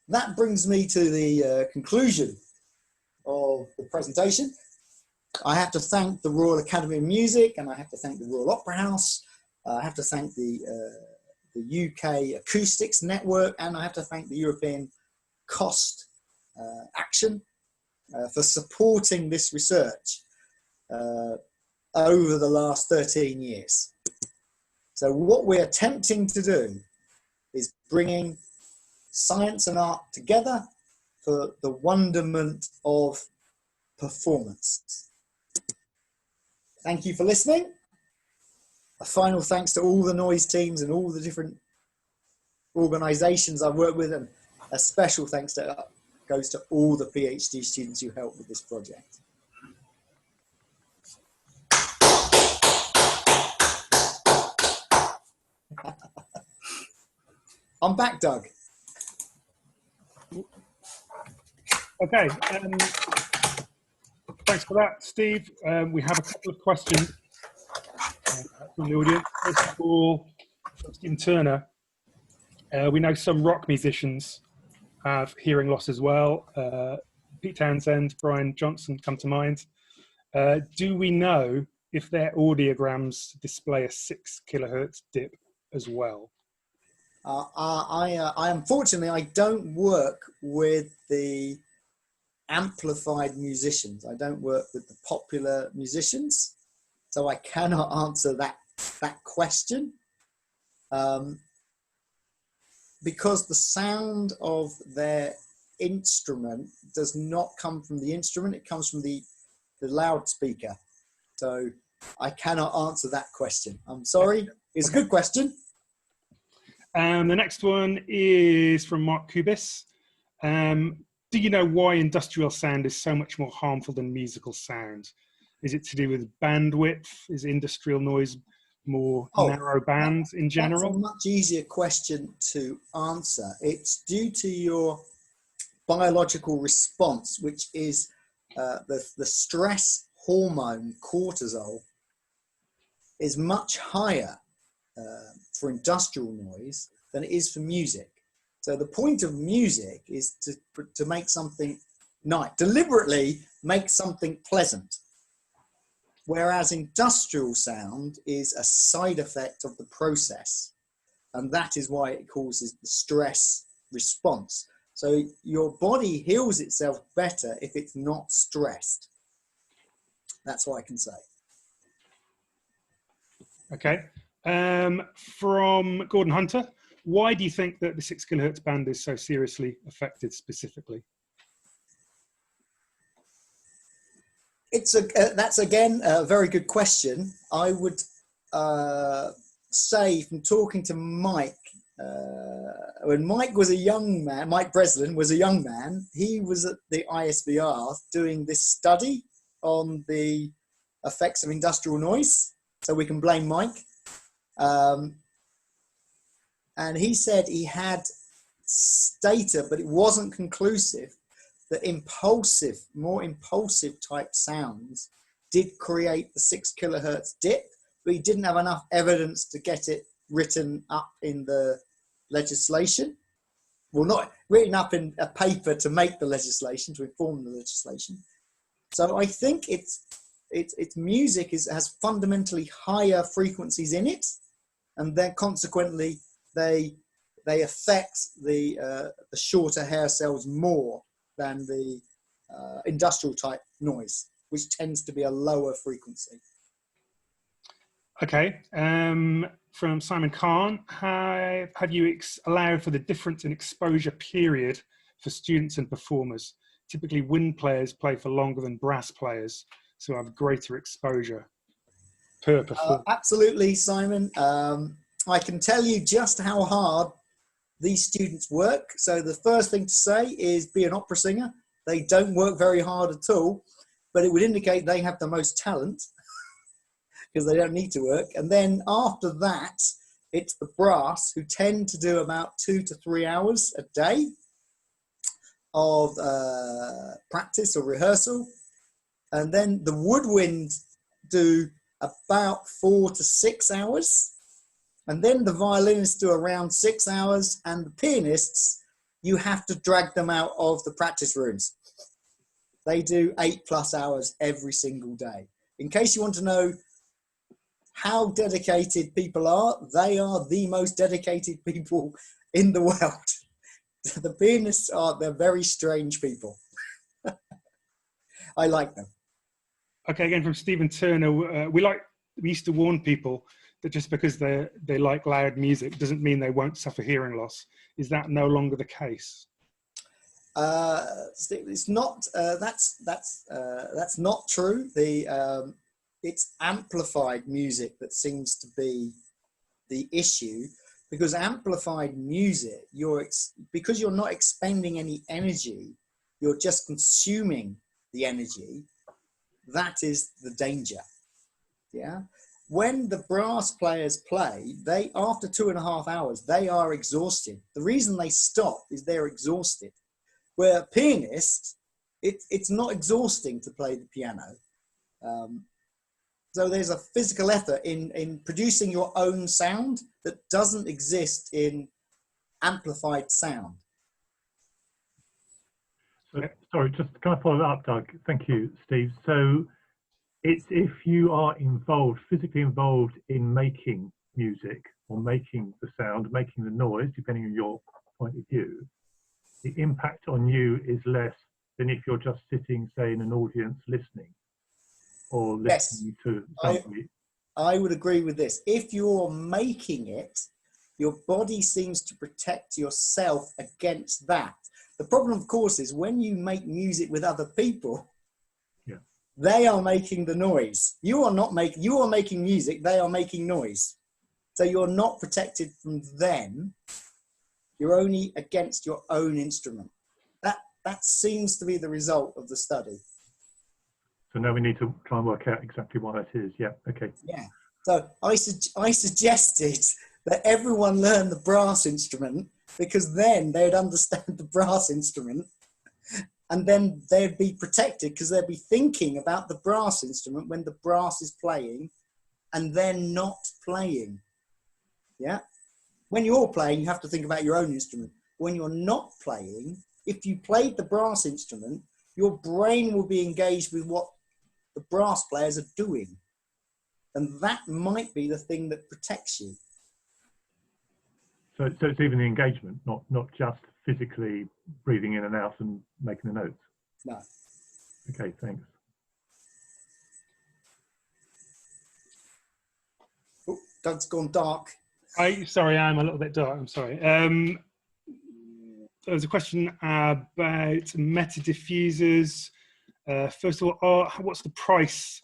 S1: that brings me to the conclusion of the presentation. I have to thank the Royal Academy of Music, and I have to thank the Royal Opera House. I have to thank the UK Acoustics Network, and I have to thank the European Cost Action for supporting this research over the last 13 years. So what we're attempting to do is bringing science and art together for the wonderment of performance. Thank you for listening. A final thanks to all the noise teams and all the different organisations I've worked with, and a special thanks goes to all the PhD students who helped with this project. I'm back, Doug.
S2: Okay, thanks for that, Steve. We have a couple of questions from the audience. First of all, from Stephen Turner. We know some rock musicians have hearing loss as well. Pete Townsend, Brian Johnson come to mind. Do we know if their audiograms display a 6 kilohertz dip as well?
S1: Unfortunately, I don't work with the amplified musicians. I don't work with the popular musicians, so I cannot answer that question. Because the sound of their instrument does not come from the instrument, it comes from the loudspeaker. So I cannot answer that question. I'm sorry. It's a good question.
S2: The next one is from Mark Kubis. Do you know why industrial sound is so much more harmful than musical sound? Is it to do with bandwidth? Is industrial noise more narrow bands in general?
S1: That's a much easier question to answer. It's due to your biological response, which is the stress hormone cortisol is much higher for industrial noise than it is for music. So the point of music is to make something nice, deliberately make something pleasant. Whereas industrial sound is a side effect of the process. And that is why it causes the stress response. So your body heals itself better if it's not stressed. That's what I can say.
S2: Okay. From Gordon Hunter, why do you think that the 6 kilohertz band is so seriously affected specifically?
S1: That's again a very good question. I would say from talking to Mike, when Mike was a young man, Mike Breslin was a young man, he was at the ISBR doing this study on the effects of industrial noise. So we can blame Mike. And he said he had data, but it wasn't conclusive, that more impulsive type sounds did create the 6 kilohertz dip, but he didn't have enough evidence to get it written up in the legislation. Well, not written up in a paper to make the legislation, to inform the legislation. So I think it's music has fundamentally higher frequencies in it, and then consequently they affect the shorter hair cells more than the industrial type noise, which tends to be a lower frequency.
S2: Okay. From Simon Kahn, have you allowed for the difference in exposure period for students and performers? Typically, wind players play for longer than brass players, so have greater exposure per performance.
S1: Absolutely, Simon. I can tell you just how hard these students work. So the first thing to say is be an opera singer. They don't work very hard at all, but it would indicate they have the most talent because they don't need to work. And then after that, it's the brass who tend to do about 2 to 3 hours a day of practice or rehearsal. And then the woodwind do about 4 to 6 hours. And then the violinists do around 6 hours, and the pianists, you have to drag them out of the practice rooms. They do 8+ hours every single day. In case you want to know how dedicated people are, they are the most dedicated people in the world. The pianists they're very strange people. I like them.
S2: Okay, again from Stephen Turner, we used to warn people that just because they like loud music doesn't mean they won't suffer hearing loss. Is that no longer the case?
S1: It's not. That's not true. It's amplified music that seems to be the issue, because amplified music, because you're not expending any energy, you're just consuming the energy. That is the danger. Yeah. When the brass players play, after 2.5 hours, they are exhausted. The reason they stop is they're exhausted. Where pianists, it's not exhausting to play the piano. So there's a physical effort in producing your own sound that doesn't exist in amplified sound.
S3: So, sorry, just can I follow up, Doug? Thank you, Steve. So it's if you are physically involved in making music or making the sound, making the noise, depending on your point of view, the impact on you is less than if you're just sitting, say, in an audience listening or listening to somebody.
S1: I would agree with this. If you're making it, your body seems to protect yourself against that. The problem, of course, is when you make music with other people, they are making the noise. You are making music, they are making noise. So you're not protected from them. You're only against your own instrument. That seems to be the result of the study.
S3: So now we need to try and work out exactly what that is. Yeah, okay.
S1: Yeah. So I suggested that everyone learn the brass instrument, because then they'd understand the brass instrument, and then they'd be protected because they'd be thinking about the brass instrument when the brass is playing and then not playing. Yeah. When you're playing, you have to think about your own instrument. When you're not playing, if you played the brass instrument, your brain will be engaged with what the brass players are doing. And that might be the thing that protects you.
S3: So it's even the engagement, not just physically breathing in and out and making the notes.
S1: No.
S3: Okay, thanks.
S1: Oh, Doug's gone dark.
S2: Sorry, I'm a little bit dark. I'm sorry. There was a question about meta-diffusers. First of all, what's the price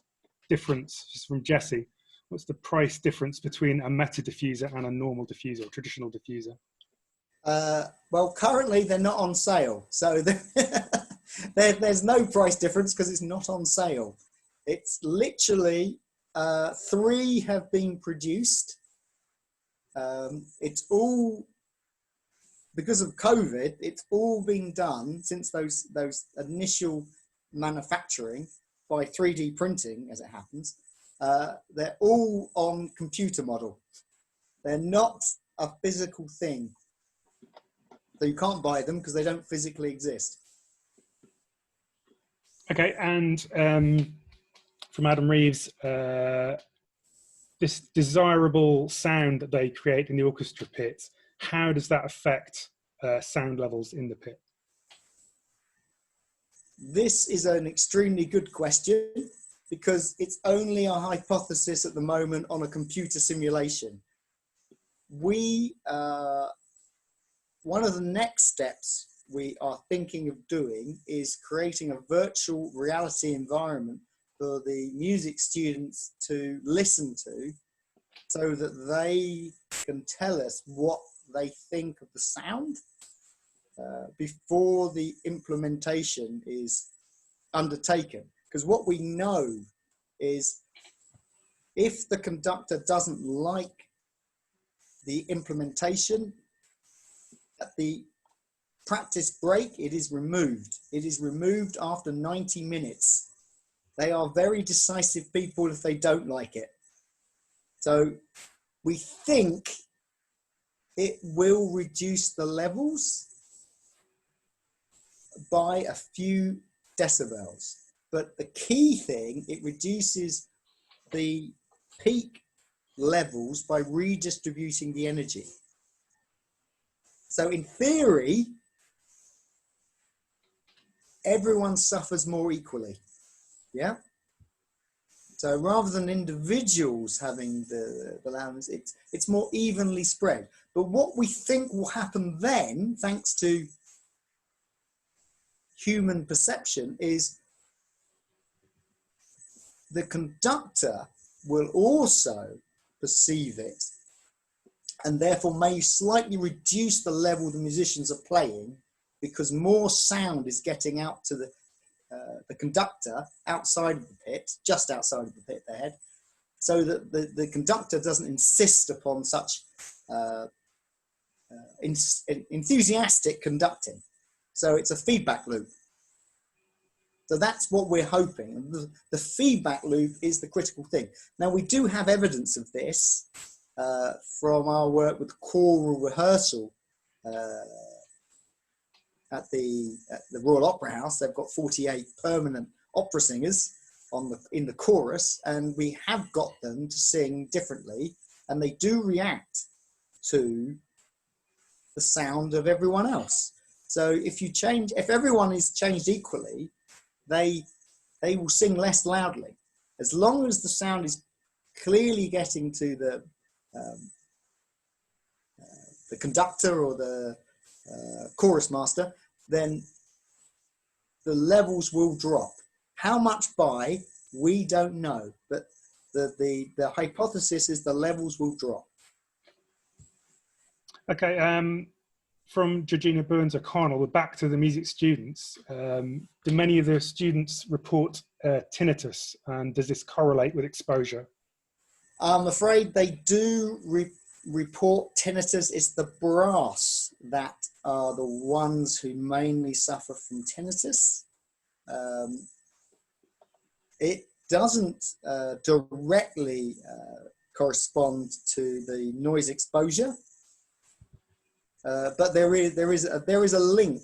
S2: difference? Just from Jesse. What's the price difference between a meta-diffuser and a normal diffuser, traditional diffuser?
S1: Well, currently they're not on sale. So there's no price difference because it's not on sale. It's literally 3 have been produced. It's all, because of COVID, it's all been done since those initial manufacturing by 3D printing, as it happens. They're all on computer model. They're not a physical thing. So you can't buy them because they don't physically exist.
S2: Okay, and from Adam Reeves, this desirable sound that they create in the orchestra pit, how does that affect sound levels in the pit?
S1: This is an extremely good question because it's only a hypothesis at the moment on a computer simulation. One of the next steps we are thinking of doing is creating a virtual reality environment for the music students to listen to, so that they can tell us what they think of the sound before the implementation is undertaken. Because what we know is if the conductor doesn't like the implementation, at the practice break, it is removed. It is removed after 90 minutes. They are very decisive people if they don't like it. So we think it will reduce the levels by a few decibels. But the key thing, it reduces the peak levels by redistributing the energy. So in theory, everyone suffers more equally. Yeah. So rather than individuals having the loudness, it's more evenly spread. But what we think will happen then, thanks to human perception is the conductor will also perceive it, and therefore may slightly reduce the level the musicians are playing, because more sound is getting out to the conductor outside of the pit, just outside of the pit head, so that the conductor doesn't insist upon such enthusiastic conducting. So it's a feedback loop. So that's what we're hoping. The feedback loop is the critical thing. Now, we do have evidence of this from our work with choral rehearsal at the Royal Opera House. They've got 48 permanent opera singers in the chorus, and we have got them to sing differently, and they do react to the sound of everyone else. So if everyone is changed equally, they will sing less loudly. As long as the sound is clearly getting to the conductor or the chorus master, then the levels will drop. How much by, we don't know, but the hypothesis is the levels will drop.
S2: Okay, from Georgina Burns O'Connell, we're back to the music students. Do many of the students report tinnitus, and does this correlate with exposure?
S1: I'm afraid they do report tinnitus. It's the brass that are the ones who mainly suffer from tinnitus. It doesn't directly correspond to the noise exposure, but there is a link,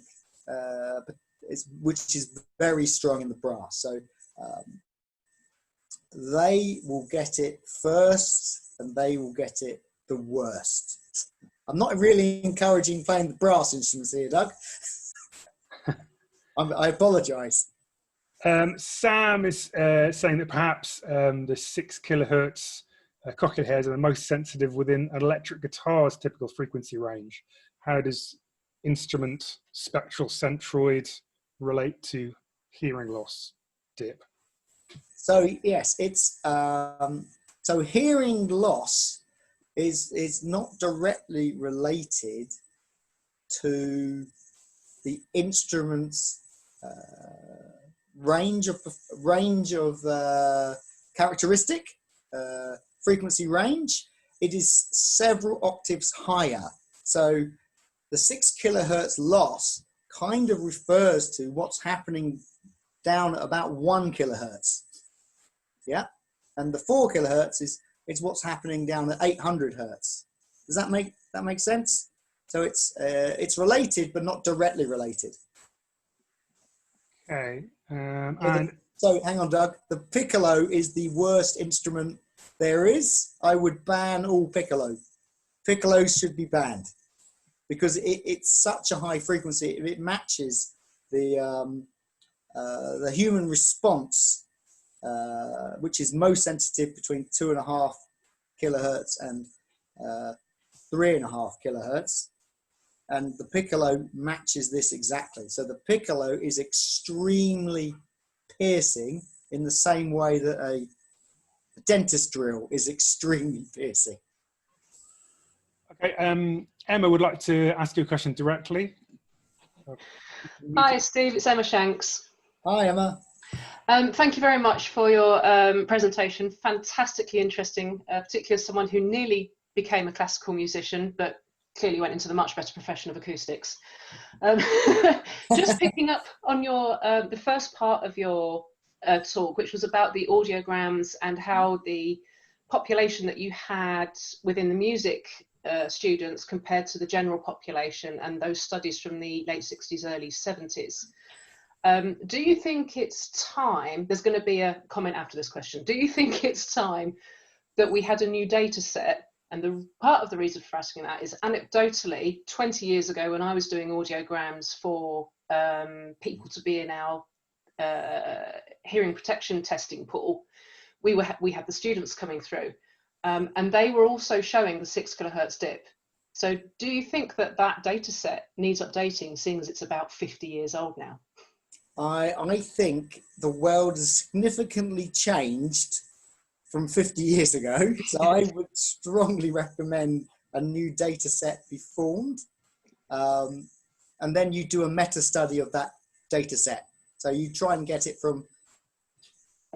S1: which is very strong in the brass. So they will get it first, and they will get it the worst. I'm not really encouraging playing the brass instruments here, Doug. I apologise.
S2: Sam is saying that perhaps the 6 kilohertz cochlear hairs are the most sensitive within an electric guitar's typical frequency range. How does instrument spectral centroid relate to hearing loss dip?
S1: So yes, it's so hearing loss is not directly related to the instrument's range of characteristic frequency range. It is several octaves higher. So the 6 kilohertz loss kind of refers to what's happening down at about 1 kilohertz. Yeah, and the 4 kilohertz is what's happening down at 800 hertz. Does that make sense? So it's related, but not directly related.
S2: Okay,
S1: so hang on, Doug. The piccolo is the worst instrument there is. I would ban all piccolo. Piccolos should be banned because it's such a high frequency. It matches the human response, which is most sensitive between 2.5 kilohertz and 3.5 kilohertz. And the piccolo matches this exactly. So the piccolo is extremely piercing in the same way that a dentist drill is extremely piercing.
S2: okay, Emma would like to ask you a question directly.
S5: Hi, Steve. It's Emma Shanks.
S1: Hi, Emma.
S5: Thank you very much for your presentation. Fantastically interesting, particularly as someone who nearly became a classical musician, but clearly went into the much better profession of acoustics. Just picking up on your the first part of your talk, which was about the audiograms and how the population that you had within the music students compared to the general population, and those studies from the late 60s, early 70s. Do you think it's time, there's going to be a comment after this question, do you think it's time that we had a new data set? And the part of the reason for asking that is anecdotally, 20 years ago when I was doing audiograms for people to be in our hearing protection testing pool, we had the students coming through and they were also showing the 6 kilohertz dip. So do you think that that data set needs updating, seeing as it's about 50 years old now?
S1: I think the world has significantly changed from 50 years ago. So I would strongly recommend a new data set be formed. And then you do a meta study of that data set. So you try and get it from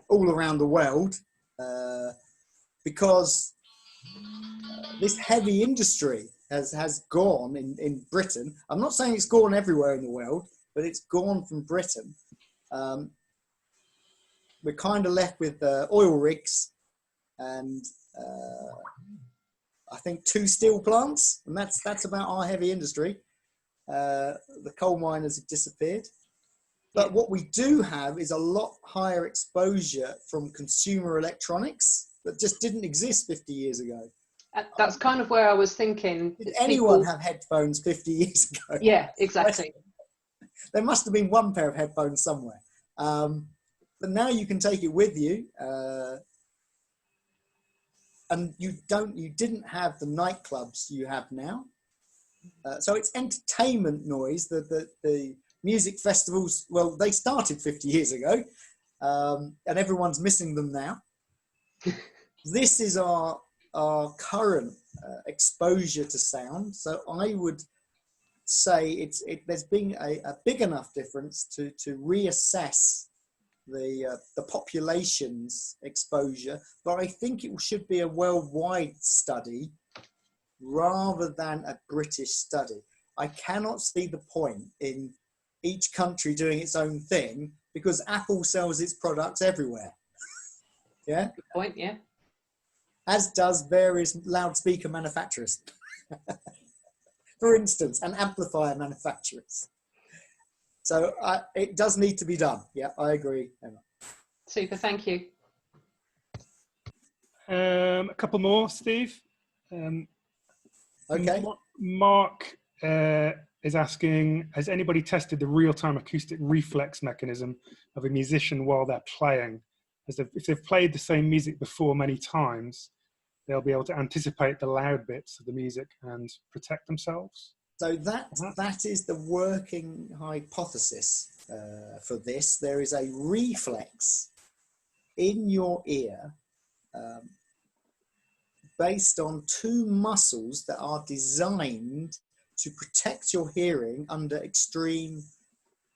S1: all around the world, because this heavy industry has gone in Britain. I'm not saying it's gone everywhere in the world, but it's gone from Britain. We're kind of left with oil rigs and I think 2 steel plants, and that's about our heavy industry. The coal miners have disappeared. But what we do have is a lot higher exposure from consumer electronics that just didn't exist 50 years ago.
S5: That's kind of where I was thinking.
S1: Did anyone have headphones 50 years ago?
S5: Yeah, exactly.
S1: There must have been one pair of headphones somewhere. But now you can take it with you. And you didn't have the nightclubs you have now. So it's entertainment noise. The music festivals, well, they started 50 years ago, and everyone's missing them now. This is our current exposure to sound. So I would say there's been a big enough difference to reassess the population's exposure, but I think it should be a worldwide study rather than a British study. I cannot see the point in each country doing its own thing because Apple sells its products everywhere. Yeah?
S5: Good point, yeah.
S1: As does various loudspeaker manufacturers. For instance, and amplifier manufacturers. So it does need to be done. Yeah, I agree, Emma.
S5: Super, thank you.
S2: A couple more, Steve.
S1: Okay.
S2: Mark is asking, has anybody tested the real-time acoustic reflex mechanism of a musician while they're playing? If they've played the same music before many times, they'll be able to anticipate the loud bits of the music and protect themselves.
S1: So that is the working hypothesis for this. There is a reflex in your ear based on 2 muscles that are designed to protect your hearing under extreme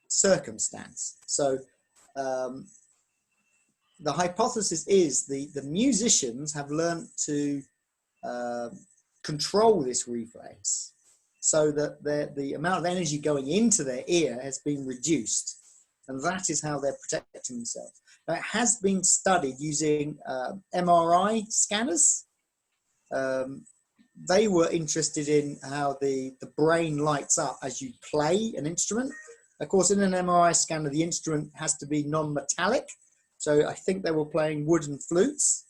S1: circumstance. So the hypothesis is the musicians have learned to control this reflex so that the amount of energy going into their ear has been reduced. And that is how they're protecting themselves. Now, it has been studied using MRI scanners. They were interested in how the brain lights up as you play an instrument. Of course, in an MRI scanner, the instrument has to be non-metallic. So I think they were playing wooden flutes.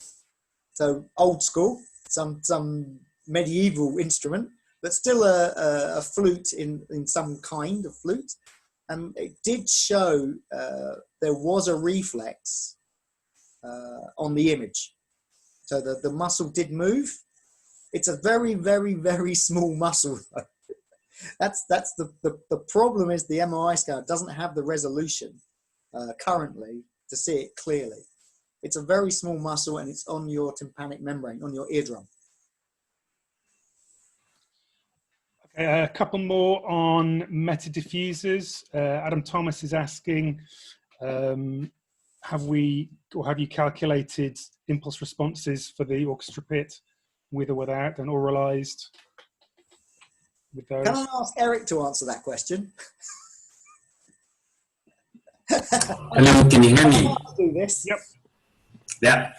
S1: So old school, some medieval instrument, but still a flute in some kind of flute. And it did show there was a reflex on the image. So the muscle did move. It's a very, very, very small muscle. That's the problem is the MRI scanner doesn't have the resolution currently to see it clearly. It's a very small muscle and it's on your tympanic membrane, on your eardrum.
S2: Okay, a couple more on meta-diffusers. Adam Thomas is asking, have you calculated impulse responses for the orchestra pit with or without and oralized with those?
S1: Can I ask Eric to answer that question?
S6: Hello, can you hear me?
S1: Do this.
S2: Yep.
S6: Yeah.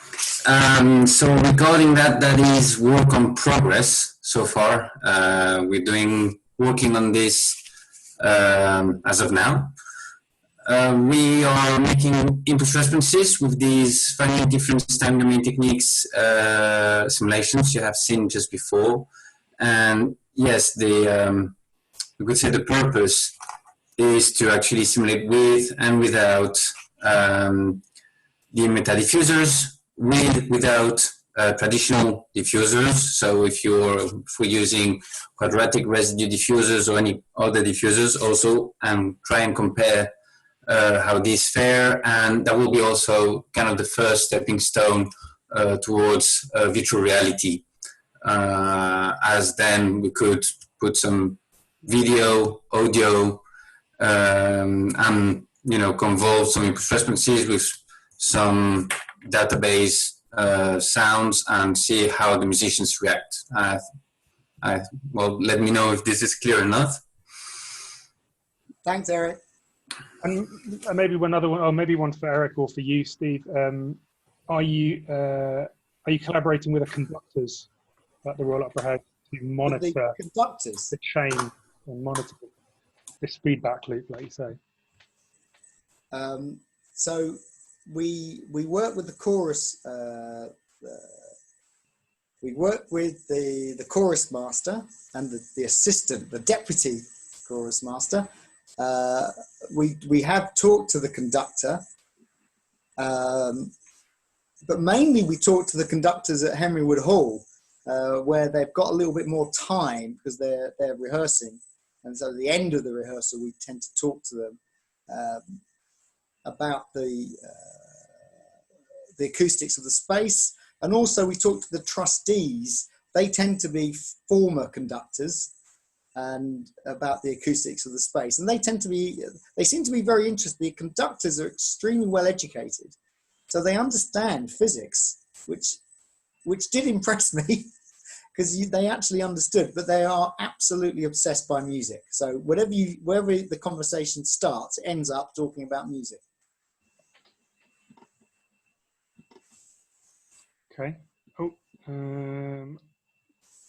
S6: So regarding that is work on progress so far. We're working on this as of now. We are making impulse responses with these finely different time domain techniques simulations you have seen just before. And yes, we could say the purpose is to actually simulate with and without the meta diffusers, without traditional diffusers. So if we're using quadratic residue diffusers or any other diffusers also, and try and compare how these fare, and that will be also kind of the first stepping stone towards virtual reality, as then we could put some video, audio, and convolve some input frequencies with some database sounds and see how the musicians react. Well, let me know if this is clear enough.
S1: Thanks, Eric.
S2: And maybe another one, or maybe one for Eric or for you, Steve. Are you collaborating with the conductors at the Royal Opera House to monitor
S1: The conductors.
S2: the chain and monitor this feedback loop, like you say?
S1: So we work with the chorus. We work with the chorus master and the assistant, the deputy chorus master. We have talked to the conductor, but mainly we talk to the conductors at Henry Wood Hall, where they've got a little bit more time because they're rehearsing, and so at the end of the rehearsal we tend to talk to them about the acoustics of the space, and also we talk to the trustees. They tend to be former conductors, and about the acoustics of the space, and they seem to be very interested. The conductors are extremely well educated, so they understand physics, which did impress me because they actually understood, but they are absolutely obsessed by music. So wherever the conversation starts, it ends up talking about music.
S2: Okay.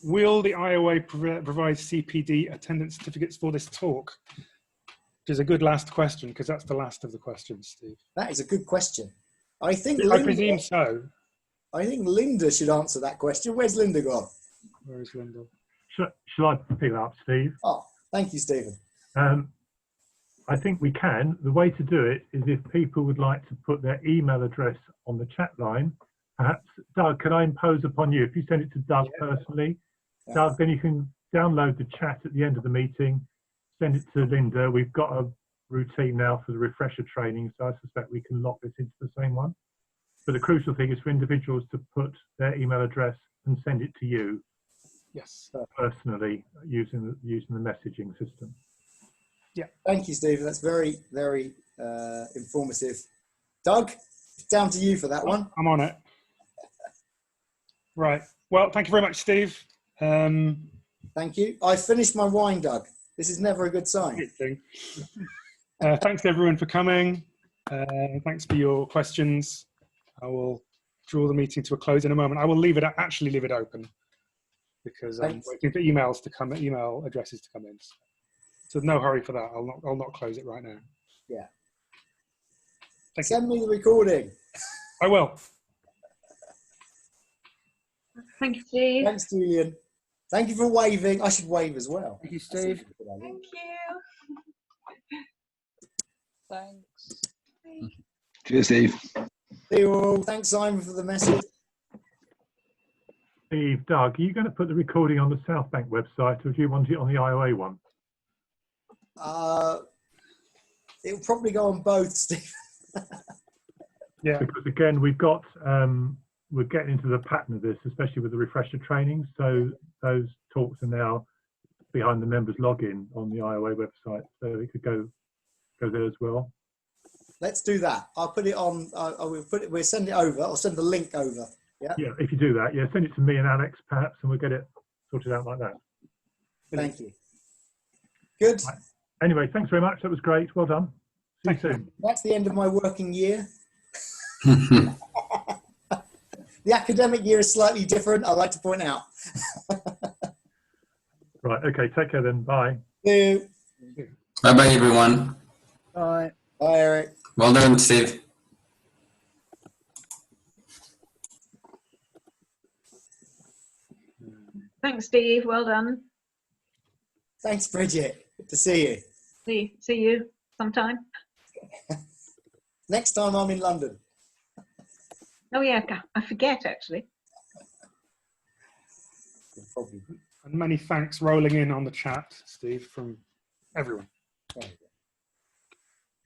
S2: Will the IOA provide CPD attendance certificates for this talk? Which is a good last question, because that's the last of the questions, Steve.
S1: That is a good question. I
S2: presume so.
S1: I think Linda should answer that question. Where's Linda gone?
S2: Where is Linda?
S3: Shall I pick that up, Steve?
S1: Oh, thank you, Stephen.
S3: I think we can. The way to do it is if people would like to put their email address on the chat line. Perhaps, Doug, can I impose upon you? If you send it to Doug personally, Doug, then you can download the chat at the end of the meeting, send it to Linda. We've got a routine now for the refresher training, so I suspect we can lock this into the same one. But the crucial thing is for individuals to put their email address and send it to you.
S2: Yes.
S3: Personally, using the messaging system.
S2: Yeah.
S1: Thank you, Stephen. That's very, very informative. Doug, it's down to you for that one.
S2: I'm on it. Right. Well, thank you very much, Steve.
S1: Thank you. I finished my wine, Doug. This is never a good sign.
S2: Good thing. Thanks everyone for coming. Thanks for your questions. I will draw the meeting to a close in a moment. I will actually leave it open because I'm waiting for email addresses to come in. So no hurry for that. I'll not close it right now.
S1: Yeah.
S2: Send
S1: me the recording.
S2: I will.
S7: Thank you, Steve.
S1: Thanks, Julian. Thank you for waving. I should wave as well.
S8: Thank you, Steve.
S7: Thank you.
S8: Thanks.
S9: Cheers, Steve.
S1: See you all. Thanks, Simon, for the message.
S3: Steve, Doug, are you going to put the recording on the South Bank website, or do you want it on the IOA one?
S1: It'll probably go on both, Steve.
S2: Yeah.
S3: Because again, we've got we're getting into the pattern of this, especially with the refresher training. So those talks are now behind the members' login on the IOA website, so it could go there as well.
S1: Let's do that. I'll put it on. We'll send it over. I'll send the link over. Yeah.
S3: Yeah, if you do that, yeah, send it to me and Alex perhaps, and we'll get it sorted out like that.
S1: Thank you. Good.
S3: Right. Anyway, thanks very much. That was great. Well done. See you soon.
S1: That's the end of my working year. The academic year is slightly different, I'd like to point out.
S3: Right, okay, take care then. Bye.
S1: See you.
S6: Bye-bye, everyone.
S8: Bye.
S1: Bye, Eric.
S6: Well done, Steve.
S7: Thanks, Steve. Well done.
S1: Thanks, Bridget. Good to see you.
S7: See you sometime.
S1: Next time I'm in London.
S7: Oh yeah, I forget actually.
S1: Probably.
S2: And many thanks rolling in on the chat, Steve, from everyone.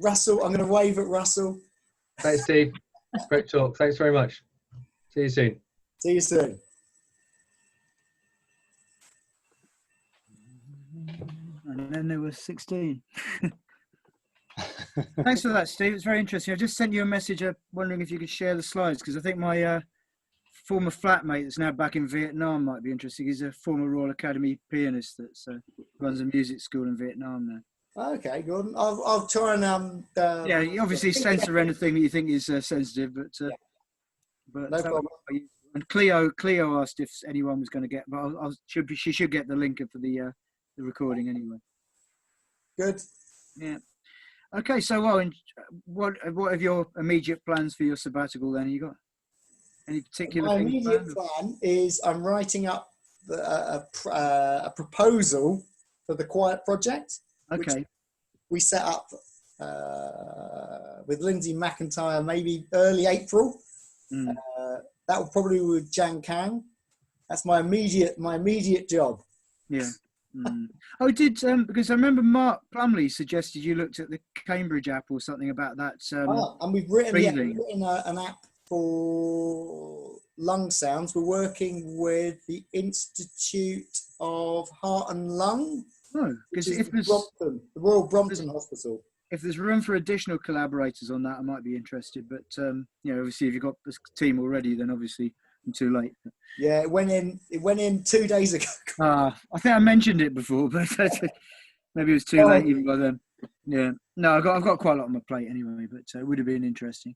S1: Russell, I'm going to wave at Russell.
S8: Thanks, Steve. Great talk. Thanks very much. See you soon.
S1: See you soon.
S10: And then there was 16. Thanks for that, Steve. It's very interesting. I just sent you a message wondering if you could share the slides, because I think my former flatmate that's now back in Vietnam might be interesting. He's a former Royal Academy pianist that runs a music school in Vietnam now.
S1: Okay, good. I'll try and
S10: yeah, you obviously censor anything that you think is sensitive, but
S1: no problem.
S10: And Cleo asked if anyone was going to get, but she should get the link for the recording anyway.
S1: Good.
S10: Yeah. Okay, so what are your immediate plans for your sabbatical then? You got any particular?
S1: My immediate plan is I'm writing up a proposal for the Quiet Project.
S10: Okay.
S1: Which we set up with Lindsay McIntyre maybe early April. That will probably be with Jan Kang. That's my immediate job.
S10: Yeah. Oh, because I remember Mark Plumley suggested you looked at the Cambridge app or something about that.
S1: And we've written an app for lung sounds. We're working with the Institute of Heart and Lung.
S10: Oh, because if there's
S1: the Royal Brompton Hospital.
S10: If there's room for additional collaborators on that, I might be interested. But obviously, if you've got this team already, then obviously I'm too late.
S1: Yeah, it went in 2 days ago.
S10: I think I mentioned it before, but maybe it was too late even by then. Yeah, no, I've got quite a lot on my plate anyway, but it would have been interesting.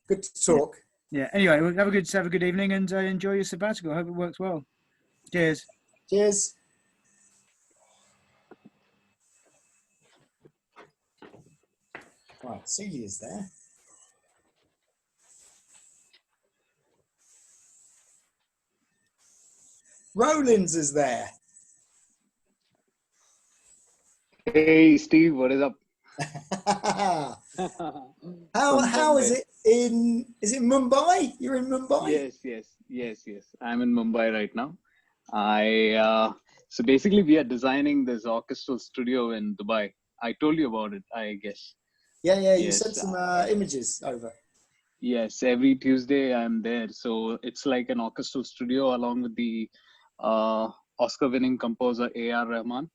S1: Good to talk.
S10: Yeah. Anyway, have a good evening and enjoy your sabbatical. I hope it works well. Cheers.
S1: Cheers. Right, Celia's there. Rollins is there.
S11: Hey Steve, what is up?
S1: How is it in? Is it Mumbai? You're in Mumbai?
S11: Yes. I'm in Mumbai right now. So basically we are designing this orchestral studio in Dubai. I told you about it, I guess.
S1: Yeah. You sent some images over.
S11: Yes, every Tuesday I'm there. So it's like an orchestral studio along with the Oscar-winning composer A.R. Rahman.